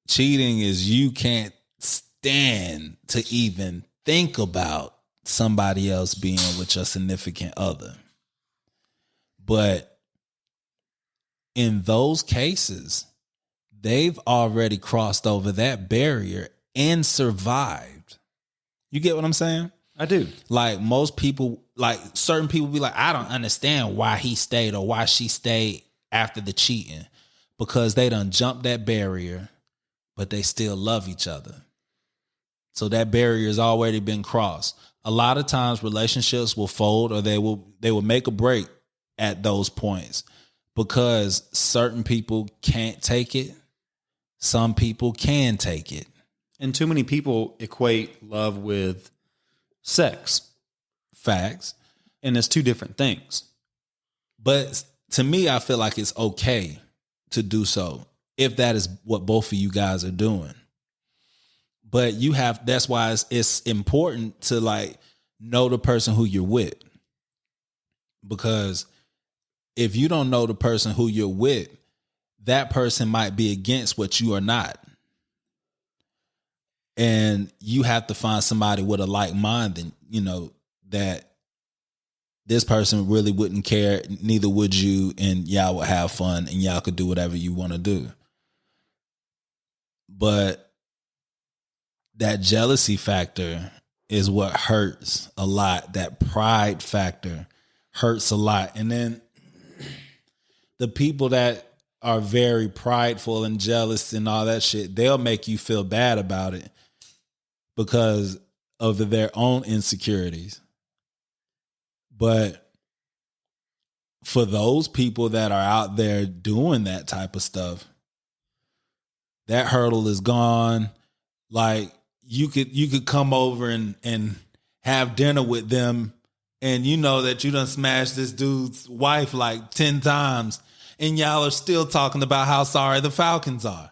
cheating is, you can't stand to even think about somebody else being with your significant other. But in those cases, they've already crossed over that barrier and survived. You get what I'm saying? I do. Like, most people, like certain people be like, I don't understand why he stayed or why she stayed after the cheating, because they done jumped that barrier, but they still love each other. So that barrier has already been crossed. A lot of times relationships will fold, or they will make a break at those points, because certain people can't take it. Some people can take it. And too many people equate love with sex. Facts. And it's two different things. But to me, I feel like it's okay to do so if that is what both of you guys are doing. But that's why it's important to, like, know the person who you're with. Because if you don't know the person who you're with, that person might be against what you are not. And you have to find somebody with a like mind, and that this person really wouldn't care, neither would you, and y'all would have fun and y'all could do whatever you want to do. But that jealousy factor is what hurts a lot. That pride factor hurts a lot. And then the people that are very prideful and jealous and all that shit, they'll make you feel bad about it because of their own insecurities. But for those people that are out there doing that type of stuff, that hurdle is gone. Like, you could come over and have dinner with them, and you know that you done smashed this dude's wife like 10 times, and y'all are still talking about how sorry the Falcons are.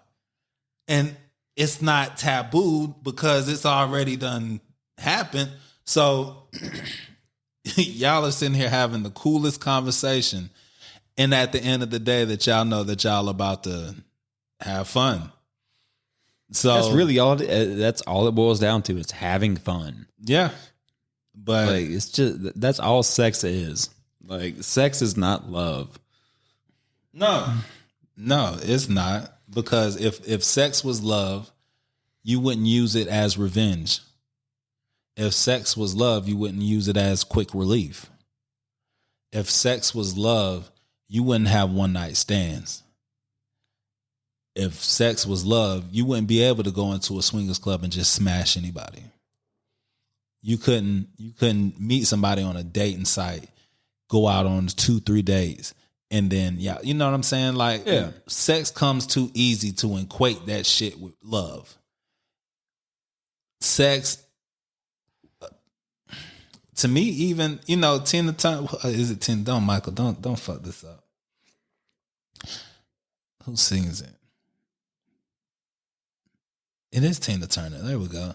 And it's not taboo because it's already done happened. So y'all are sitting here having the coolest conversation. And at the end of the day, that y'all know that y'all about to have fun. So that's really that's all it boils down to. It's having fun. Yeah. But like, it's just, that's all sex is. Like, sex is not love. No, it's not. Because if sex was love, you wouldn't use it as revenge. If sex was love, you wouldn't use it as quick relief. If sex was love, you wouldn't have one night stands. If sex was love, you wouldn't be able to go into a swingers club and just smash anybody. You couldn't meet somebody on a dating site, go out on 2-3 dates, and then, yeah, you know what I'm saying? Like, sex comes too easy to equate that shit with love. Sex, to me, even, Tina Turner, is it Tina? Don't, Michael, don't fuck this up. Who sings it? It is Tina Turner. There we go.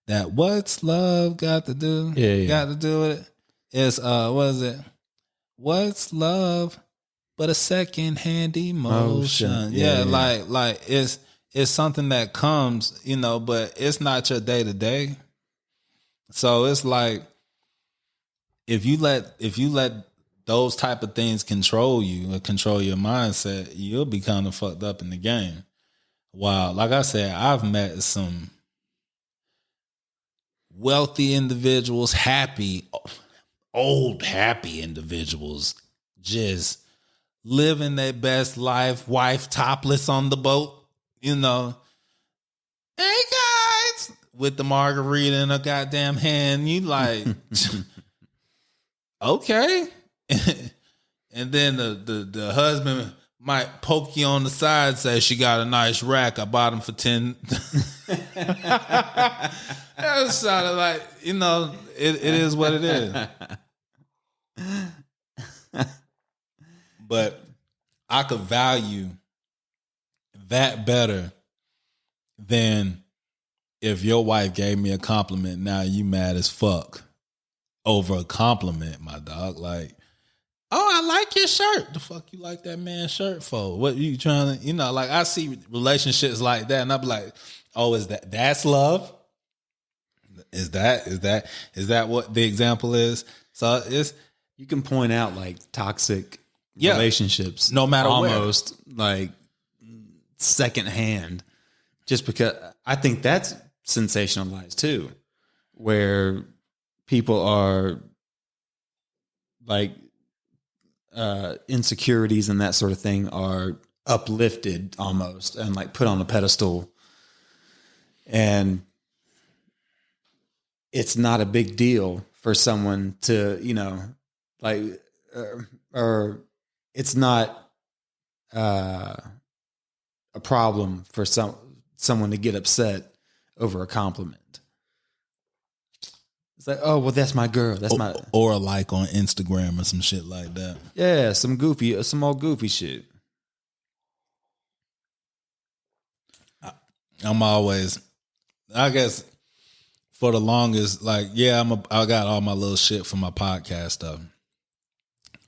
That what's love got to do? Yeah. Got to do with it. It's what is it? What's love but a second-hand emotion? Yeah. Like it's something that comes, but it's not your day to day. So it's like, if you let those type of things control you or control your mindset, you'll be kind of fucked up in the game. Wow. Like I said, I've met some wealthy individuals, old happy individuals, just living their best life, wife topless on the boat, hey guys, with the margarita in a goddamn hand. You like, okay. and then the husband might poke you on the side, say she got a nice rack. I bought him for 10. That sounded like, it is what it is. But I could value that better than if your wife gave me a compliment. Now you mad as fuck over a compliment, my dog. Like, oh, I like your shirt. The fuck you like that man's shirt for? What you trying to, like I see relationships like that and I'm like, oh, that's love? Is that what the example is? So you can point out like toxic relationships, no matter almost like secondhand, just because I think that's sensationalized too, where people are like insecurities and that sort of thing are uplifted almost and like put on a pedestal, and it's not a big deal for someone to, like, or it's not a problem for someone to get upset over a compliment. It's like, oh, well, that's my girl. That's my, or a like on Instagram or some shit like that. Yeah, some old goofy shit. I'm always, I guess, for the longest, like, I got all my little shit for my podcast stuff.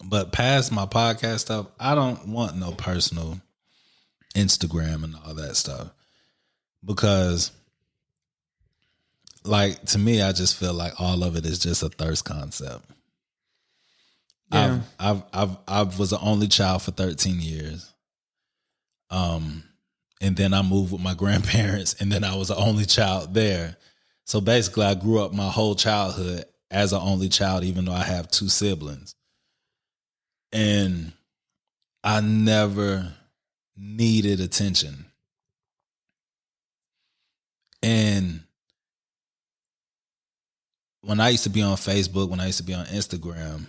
But past my podcast stuff, I don't want no personal Instagram and all that stuff. Because, like, to me, I just feel like all of it is just a thirst concept. Yeah. I was the only child for 13 years. And then I moved with my grandparents, and then I was the only child there. So basically, I grew up my whole childhood as an only child, even though I have 2 siblings. And I never needed attention. And when I used to be on Facebook, when I used to be on Instagram,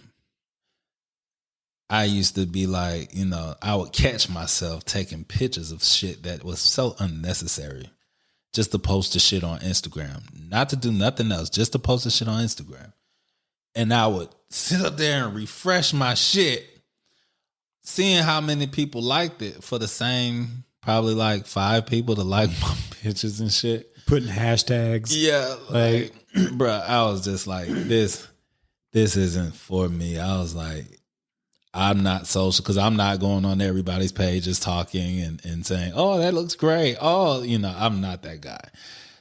I used to be like, I would catch myself taking pictures of shit that was so unnecessary just to post the shit on Instagram. Not to do nothing else, just to post the shit on Instagram. And I would sit up there and refresh my shit, seeing how many people liked it for the same, probably like 5 people to like my pictures and shit. Putting hashtags. Yeah. Like, bruh, I was just like, this isn't for me. I was like, I'm not social because I'm not going on everybody's pages talking and saying, oh, that looks great. Oh, I'm not that guy.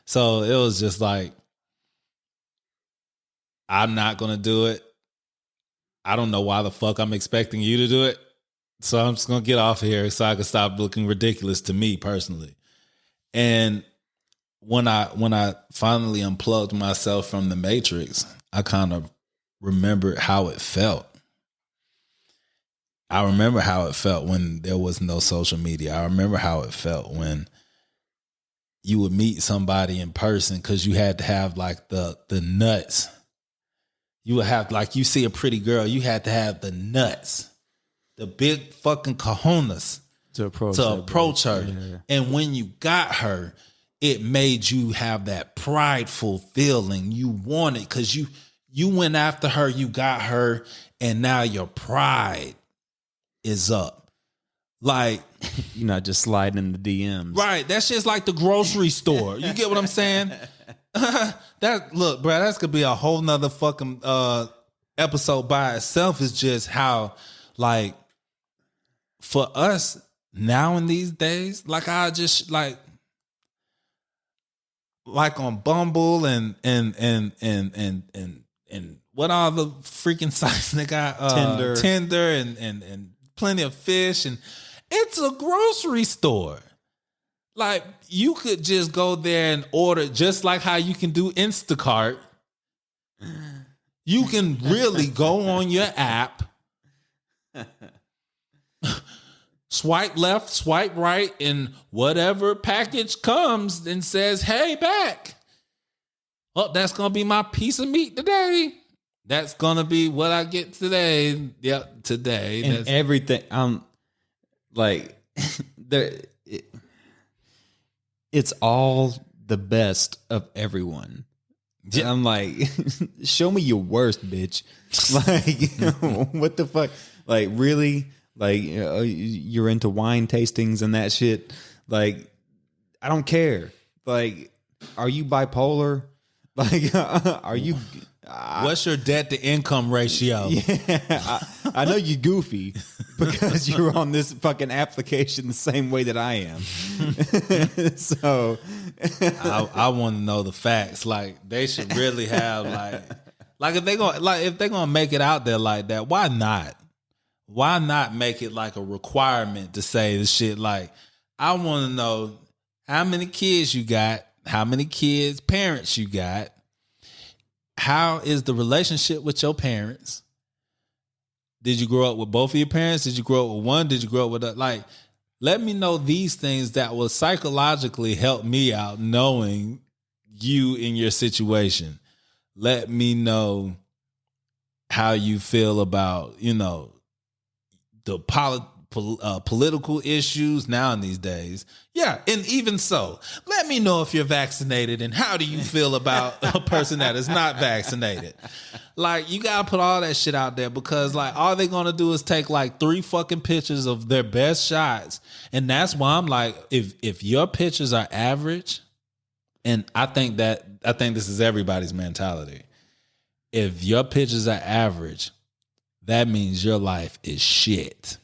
So it was just like, I'm not going to do it. I don't know why the fuck I'm expecting you to do it. So I'm just going to get off here so I can stop looking ridiculous to me personally. And when I finally unplugged myself from the Matrix, I kind of remembered how it felt. I remember how it felt when there was no social media. I remember how it felt when you would meet somebody in person because you had to have like the nuts. You would have, like, you see a pretty girl, you had to have the nuts, the big fucking cojones to approach her. Yeah. And when you got her, it made you have that prideful feeling. You wanted, because you went after her, you got her, and now your pride is up. Like, you're not just sliding in the DMs. Right. That shit's like the grocery store. You get what I'm saying? Look, bro, that's gonna be a whole nother fucking episode by itself. Is just how, like, for us now in these days, like, I just like on Bumble and what all the freaking sites they got, Tinder and Plenty of Fish, and it's a grocery store. Like, you could just go there and order, just like how you can do Instacart. You can really go on your app, swipe left, swipe right, and whatever package comes and says, hey, back. Oh, that's going to be my piece of meat today. That's gonna be what I get today. Yep, today. And That's everything. Like there, it's all the best of everyone. Yeah. I'm like, show me your worst, bitch. Like, what the fuck? Like, really? Like, you're into wine tastings and that shit? Like, I don't care. Like, are you bipolar? Like, are you? What's your debt to income ratio? Yeah, I know you goofy because you're on this fucking application the same way that I am. So, I want to know the facts. Like they should really have like if they're gonna make it out there like that, why not? Why not make it like a requirement to say the shit? Like I want to know how many kids you got, how many kids parents you got. How is the relationship with your parents? Did you grow up with both of your parents? Did you grow up with one? Did you grow up with like? Let me know these things that will psychologically help me out knowing you in your situation. Let me know how you feel about, the political issues now in these days. Yeah, and even so, let me know if you're vaccinated and how do you feel about a person that is not vaccinated. Like, you gotta put all that shit out there because, like, all they're gonna do is take like 3 fucking pictures of their best shots, and that's why I'm like, if your pictures are average, and I think this is everybody's mentality. If your pictures are average, that means your life is shit.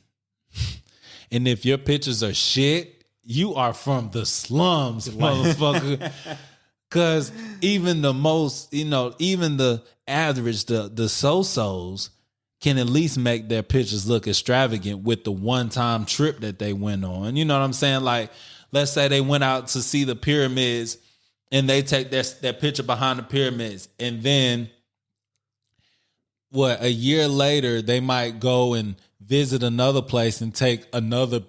And if your pictures are shit, you are from the slums, motherfucker. Because even the most, even the average, the so-sos can at least make their pictures look extravagant with the one-time trip that they went on. You know what I'm saying? Like, let's say they went out to see the pyramids and they take their picture behind the pyramids. And then, a year later, they might go and visit another place and take another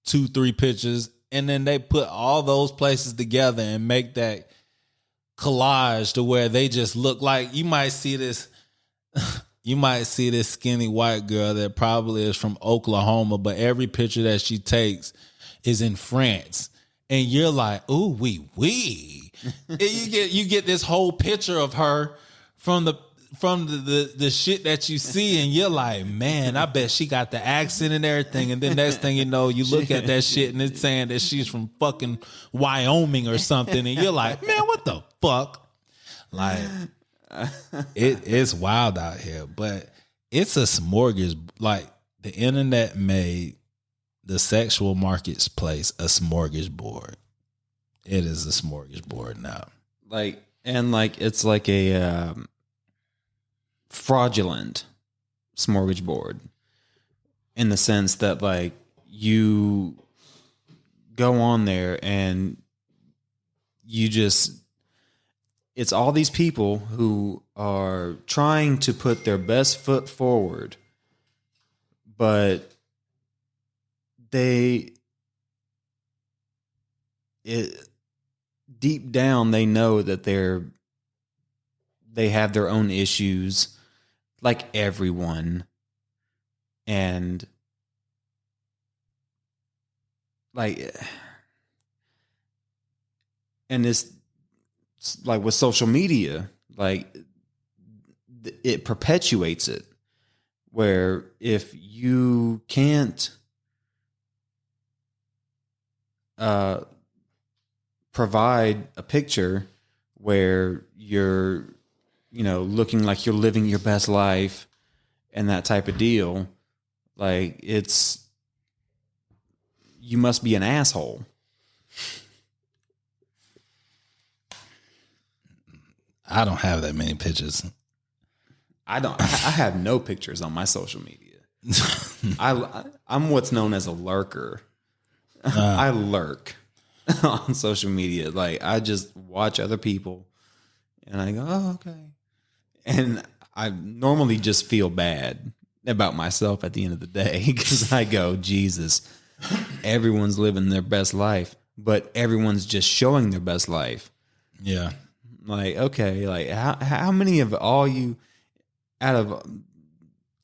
2-3 pictures. And then they put all those places together and make that collage to where they just look like you might see this skinny white girl that probably is from Oklahoma, but every picture that she takes is in France. And you're like, ooh, wee. And you get this whole picture of her from the shit that you see, and you're like, man, I bet she got the accent and everything. And then next thing you know, you look at that shit and it's saying that she's from fucking Wyoming or something, and you're like, man, what the fuck? Like, it's wild out here, but it's a smorgasbord. Like, the internet made the sexual marketplace a smorgasbord. It is a smorgasbord now. It's like a fraudulent smorgasbord in the sense that, like, you go on there and it's all these people who are trying to put their best foot forward, but deep down they know that they have their own issues, like everyone, and it's like with social media, like it perpetuates it, where if you can't provide a picture where you're looking like you're living your best life and that type of deal, like you must be an asshole. I don't have that many pictures. I have no pictures on my social media. I'm what's known as a lurker. I lurk on social media. Like, I just watch other people and I go, oh, okay. And I normally just feel bad about myself at the end of the day because I go, Jesus, everyone's living their best life, but everyone's just showing their best life. Yeah. Like, okay, like how many of all you, out of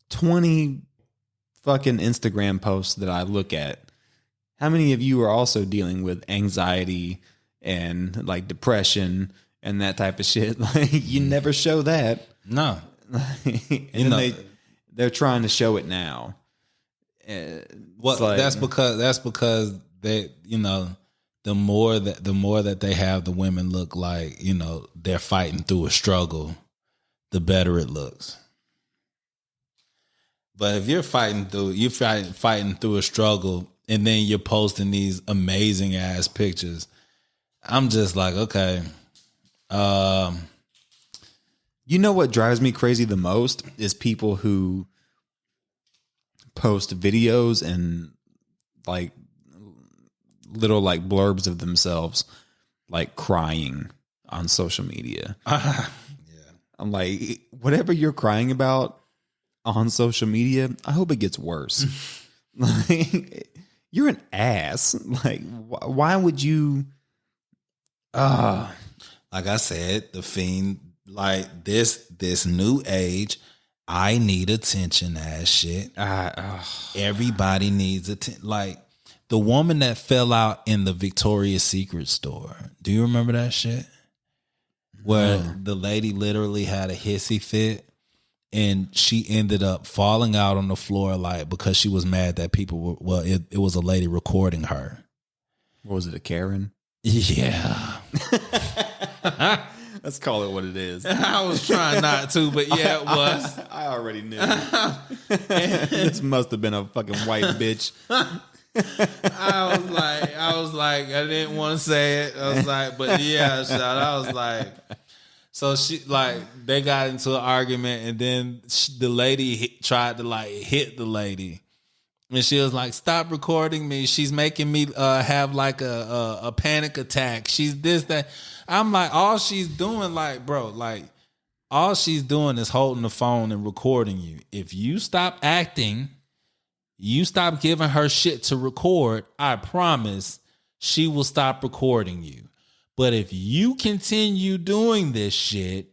20 fucking Instagram posts that I look at, how many of you are also dealing with anxiety and like depression and that type of shit? Like, you never show that. No. And then they're trying to show it now. Well, like, that's because they, the more that they have the women look like, they're fighting through a struggle, the better it looks. But if you're fighting through a struggle and then you're posting these amazing ass pictures, I'm just like, okay. You know what drives me crazy the most is people who post videos and like little like blurbs of themselves like crying on social media. Yeah. I'm like, whatever you're crying about on social media, I hope it gets worse. Like, you're an ass. Like, why would you? Like I said, the fiend, like this new age, I need attention ass shit. Everybody needs attention. Like the woman that fell out in the Victoria's Secret store. Do you remember that shit? Where the lady literally had a hissy fit and she ended up falling out on the floor, like, because she was mad that people were, it was a lady recording her. What was it, a Karen? Yeah. Let's call it what it is. I was trying not to, but yeah, it was. I already knew. This must have been a fucking white bitch. I was like, I didn't want to say it. I was like, but yeah, I was like, so she, like, they got into an argument, and then the lady tried to like hit the lady, and she was like, "Stop recording me. She's making me have like a panic attack. She's this, that." I'm like, all she's doing, like, bro, like, all she's doing is holding the phone and recording you. If you stop acting, you stop giving her shit to record, I promise she will stop recording you. But if you continue doing this shit,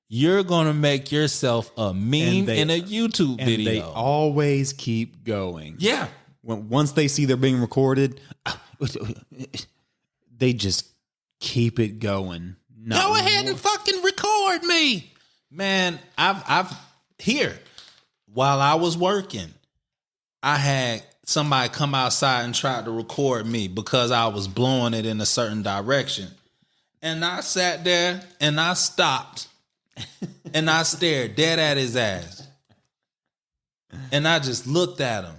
you're going to make yourself a meme in a YouTube video. They always keep going. Yeah. Once they see they're being recorded, they just keep it going. Go ahead and fucking record me. Man, I've here, while I was working, I had somebody come outside and try to record me because I was blowing it in a certain direction. And I sat there and I stopped and I stared dead at his ass. And I just looked at him.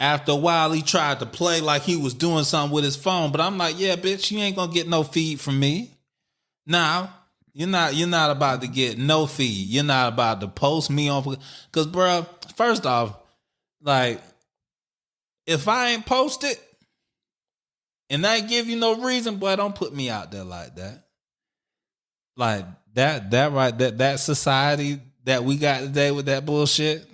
After a while, he tried to play like he was doing something with his phone. But I'm like, yeah, bitch, you ain't going to get no feed from me. Now, you're not about to get no feed. You're not about to post me on. Because, bro, first off, like, if I ain't posted and I give you no reason, boy, don't put me out there like that. Like that society that we got today with that bullshit.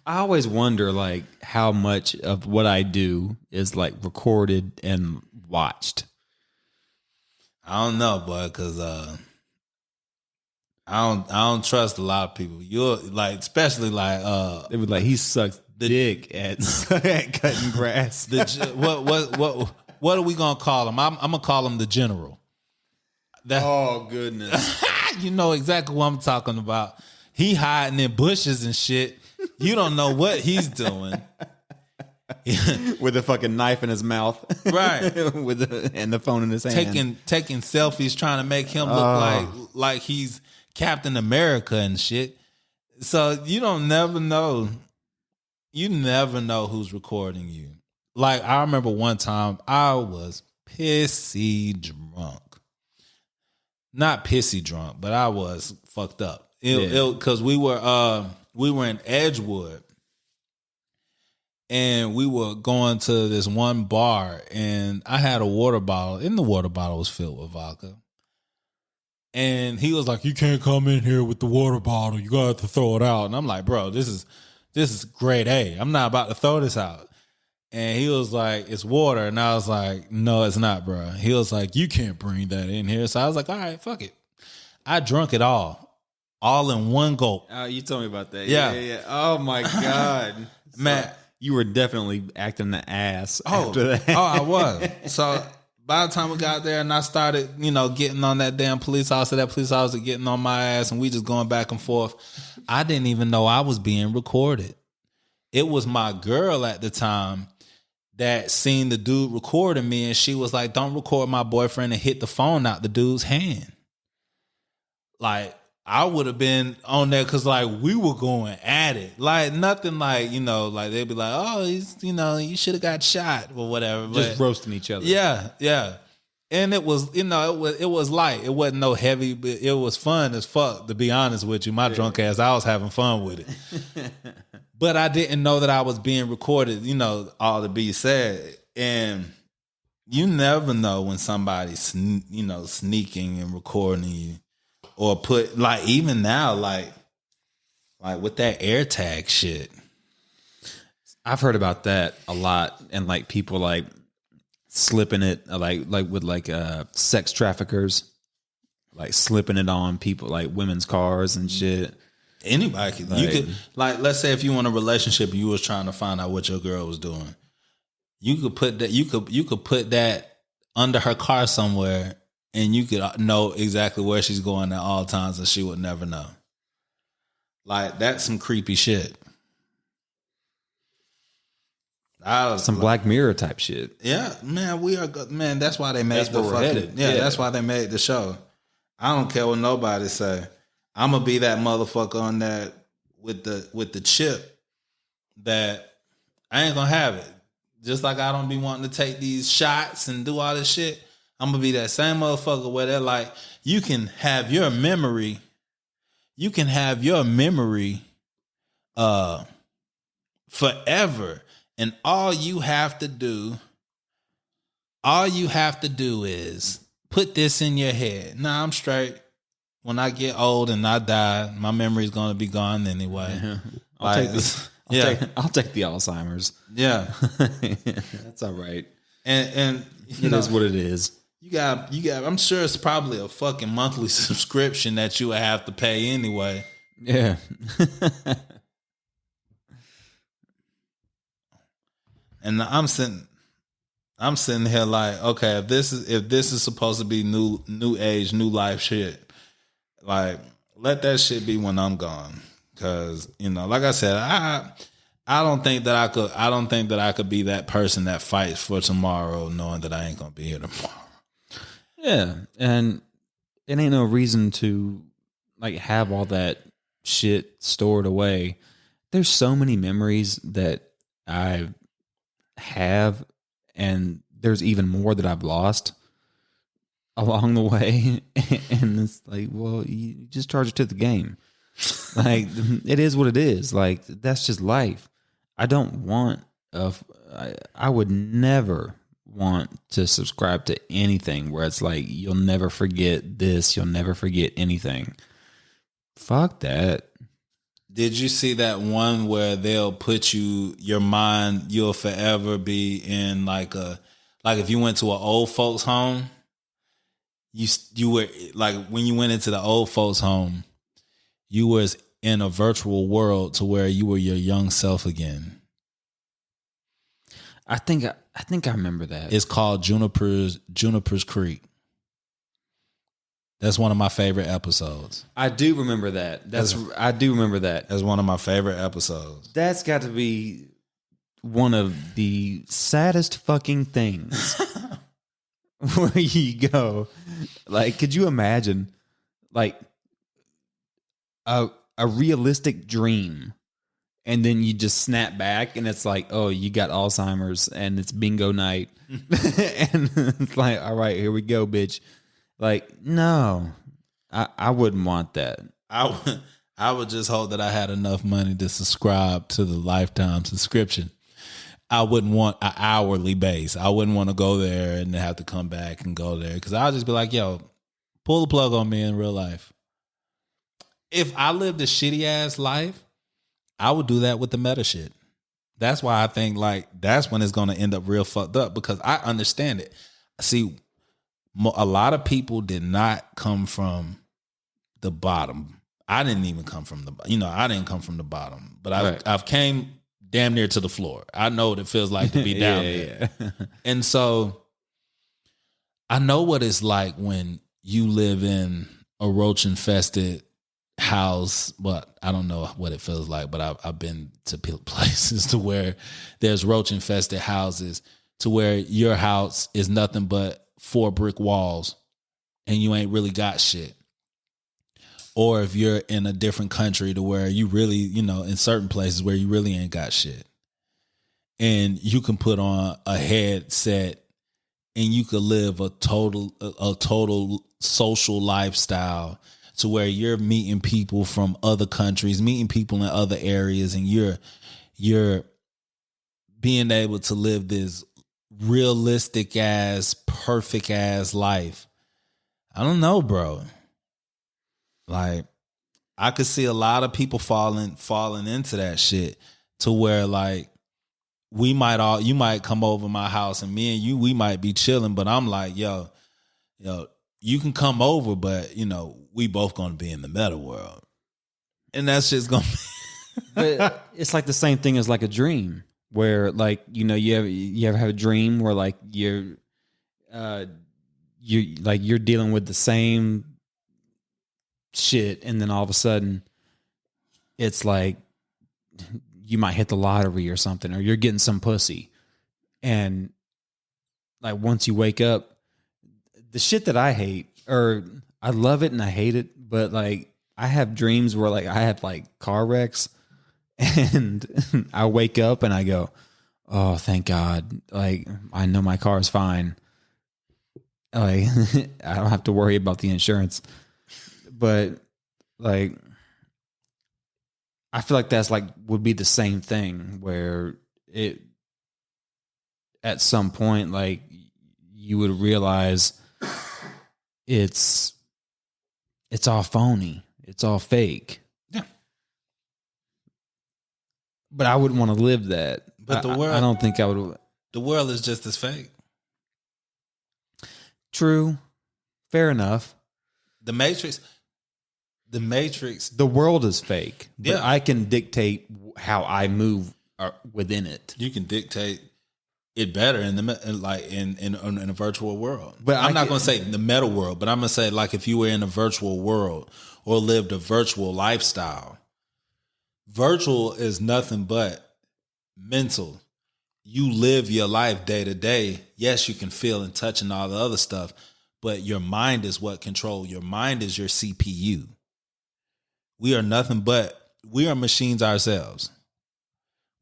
I always wonder, like, how much of what I do is like recorded and watched. I don't know, boy, because I don't trust a lot of people. You're like, especially like They would like, he sucks dick at cutting grass. What are we gonna call him? I'm gonna call him the general. Oh goodness! You know exactly what I'm talking about. He hiding in bushes and shit. You don't know what he's doing. With a fucking knife in his mouth, right? And the phone in his hand, taking selfies, trying to make him look like he's Captain America and shit. So you never know. You never know who's recording you. Like, I remember one time I was pissy drunk. Not pissy drunk, but I was fucked up. Because we were in Edgewood. And we were going to this one bar, and I had a water bottle, and the water bottle was filled with vodka. And he was like, "You can't come in here with the water bottle. You got to throw it out." And I'm like, "Bro, this is grade A. I'm not about to throw this out." And he was like, "It's water." And I was like, "No, it's not, bro." He was like, "You can't bring that in here." So I was like, "All right, fuck it." I drunk it all. all in one gulp. Oh, you told me about that. Yeah. Oh my God. Man, you were definitely acting the ass oh, after that. I was. So by the time we got there and I started, getting on that damn police officer getting on my ass, and we just going back and forth, I didn't even know I was being recorded. It was my girl at the time that seen the dude recording me, and she was like, "Don't record my boyfriend," and hit the phone out the dude's hand. Like, I would have been on there because, like, we were going at it. Like, nothing like, like they'd be like, "Oh, he's, you should have got shot," or whatever. Just but, roasting each other. Yeah. And it was, it was light. It wasn't no heavy, but it was fun as fuck, to be honest with you. My drunk ass, I was having fun with it. But I didn't know that I was being recorded, all to be said. And you never know when somebody's, sneaking and recording you. Or put, like, even now, like with that AirTag shit. I've heard about that a lot, and like people like slipping it, like with like sex traffickers, like slipping it on people, like women's cars and shit. Anybody could, you could, like, let's say if you want a relationship and you was trying to find out what your girl was doing, you could put that, you could put that under her car somewhere, and you could know exactly where she's going at all times, and she would never know. Like, that's some creepy shit. Some Black Mirror type shit. Yeah, man, we are good. Man, that's why they made That's the where we're fucking. headed. Yeah, Yeah. that's why they made the show. I don't care what nobody say. I'm gonna be that motherfucker on that with the chip that I ain't gonna have it. Just like I don't be wanting to take these shots and do all this shit. I'm gonna be that same motherfucker where they're like, you can have your memory. You can have your memory forever. And all you have to do is put this in your head. Nah, I'm straight. When I get old and I die, my memory's gonna be gone anyway. Yeah. I'll take this. I'll take the Alzheimer's. Yeah. That's all right. And It is what it is. You got I'm sure it's probably a fucking monthly subscription that you would have to pay anyway. Yeah. And I'm sitting here like, okay, if this is supposed to be new age, new life shit, like, let that shit be when I'm gone. Cause, like I said, I don't think that I could be that person that fights for tomorrow knowing that I ain't gonna be here tomorrow. Yeah. And it ain't no reason to like have all that shit stored away. There's so many memories that I have, and there's even more that I've lost along the way. And it's like, well, you just charge it to the game. Like, it is what it is. Like, that's just life. I don't want I would never want to subscribe to anything where it's like, you'll never forget this, you'll never forget anything. Fuck that. Did you see that one where they'll put your mind, you'll forever be in like if you went to an old folks home, you were like, when you went into the old folks home, you was in a virtual world to where you were your young self again. I think I remember that. It's called Juniper's Creek. That's one of my favorite episodes. I do remember that. I do remember that. That's one of my favorite episodes. That's got to be one of the saddest fucking things. Where you go, like, could you imagine, like, a realistic dream, and then you just snap back, and it's like, oh, you got Alzheimer's, and it's bingo night, and it's like, all right, here we go, bitch. Like, no, I wouldn't want that. I would just hope that I had enough money to subscribe to the lifetime subscription. I wouldn't want an hourly base. I wouldn't want to go there and have to come back and go there, because I'll just be like, yo, pull the plug on me in real life. If I lived a shitty ass life, I would do that with the meta shit. That's why I think, like, that's when it's going to end up real fucked up, because I understand it. See, a lot of people did not come from the bottom. I didn't even come from I didn't come from the bottom, but Right. I've came damn near to the floor. I know what it feels like to be down there. Yeah. And so I know what it's like when you live in a roach infested house, but I don't know what it feels like, but I've been to places to where there's roach infested houses to where your house is nothing but 4 brick walls and you ain't really got shit. Or if you're in a different country to where you really, in certain places where you really ain't got shit. And you can put on a headset and you could live a total social lifestyle to where you're meeting people from other countries, meeting people in other areas, and you're being able to live this realistic ass, perfect ass life. I don't know, bro. Like, I could see a lot of people falling into that shit to where like you might come over my house and me and you, we might be chilling, but I'm like, yo, you can come over, but we both gonna be in the meta world. And that's just gonna be But it's like the same thing as like a dream where like, you ever have a dream where like you're dealing with the same shit, and then all of a sudden it's like you might hit the lottery or something, or you're getting some pussy, and like once you wake up, the shit that I hate, or I love it and I hate it, but like I have dreams where like I have like car wrecks and I wake up and I go, oh, thank God, like I know my car is fine, like I don't have to worry about the insurance. But like, I feel like that's like would be the same thing where it at some point like you would realize it's all phony, it's all fake. Yeah. But I wouldn't want to live that. But the world, I don't think I would. The world is just as fake. True. Fair enough. The Matrix. The world is fake. But Yeah. I can dictate how I move within it. You can dictate it better in a virtual world. But I'm not going to say the meta world, but I'm going to say like if you were in a virtual world or lived a virtual lifestyle. Virtual is nothing but mental. You live your life day to day. Yes, you can feel and touch and all the other stuff, but your mind is what controls. Your mind is your CPU. We are nothing but, we are machines ourselves.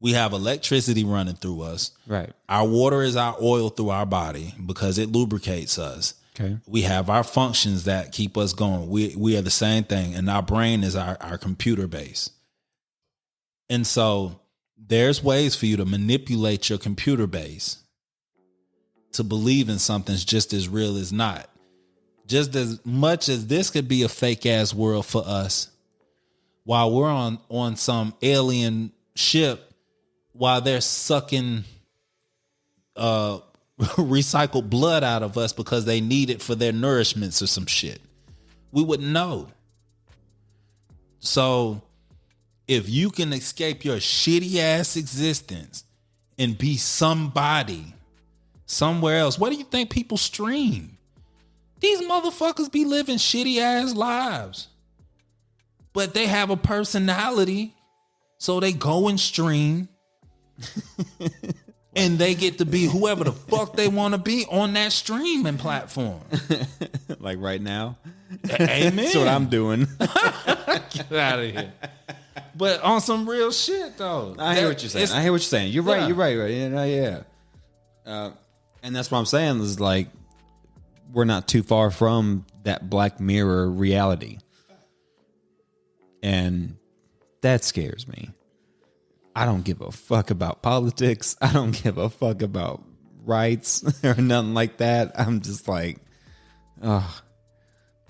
We have electricity running through us. Right. Our water is our oil through our body because it lubricates us. Okay. We have our functions that keep us going. We are the same thing. And our brain is our computer base. And so there's ways for you to manipulate your computer base to believe in something's just as real as not. Just as much as this could be a fake ass world for us, while we're on some alien ship, while they're sucking recycled blood out of us because they need it for their nourishments or some shit. We wouldn't know. So if you can escape your shitty ass existence and be somebody somewhere else, what do you think people stream? These motherfuckers be living shitty ass lives. But they have a personality, so they go and stream. And they get to be whoever the fuck they want to be on that streaming platform. Like right now. Amen. That's what I'm doing. Get out of here. But on some real shit, though. I hear what you're saying. You're right. Yeah. You're right. Yeah. And that's what I'm saying is like, we're not too far from that Black Mirror reality. And that scares me. I don't give a fuck about politics. I don't give a fuck about rights or nothing like that. I'm just like, oh,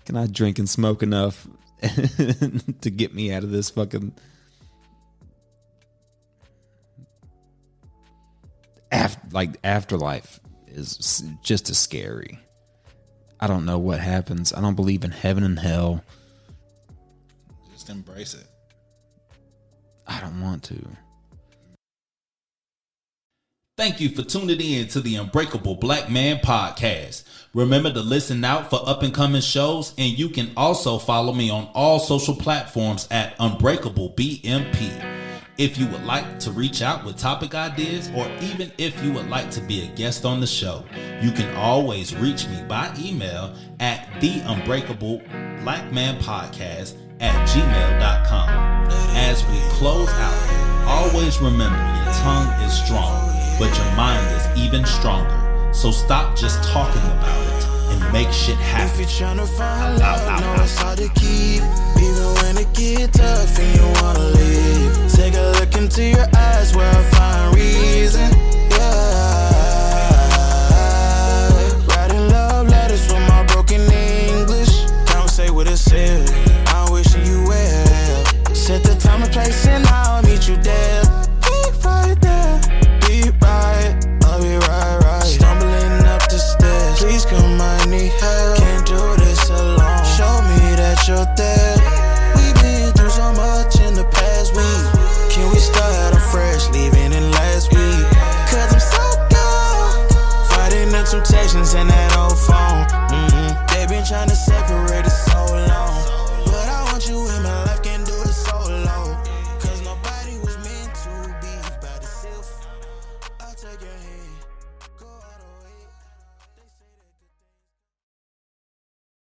can I drink and smoke enough to get me out of this fucking afterlife is just as scary. I don't know what happens. I don't believe in heaven and hell. Just embrace it. I don't want to. Thank you for tuning in to the Unbreakable Black Man Podcast. Remember to listen out for up and coming shows, and you can also follow me on all social platforms at Unbreakable BMP. If you would like to reach out with topic ideas, or even if you would like to be a guest on the show, you can always reach me by email at theunbreakablepodcast@gmail.com. As we close out, always remember your tongue is strong, but your mind is even stronger. So stop just talking about it and make shit happen. If you're trying to find love, know it's hard to keep. Even when it get tough and you wanna leave, take a look into your eyes where I find reason. Yeah, writing love letters with my broken English. Can't say what it said. I'm wishing you well. Set the time and place and I'll meet you there. Be right there. Be right. I'll be right. Stumbling up the stairs. Please come, I need help. Can't do this alone. Show me that you're there. We've been through so much in the past week. Can we start afresh, leaving in last week? Cause I'm so gone. Fighting the temptations in that old phone. They've been trying to separate us so long.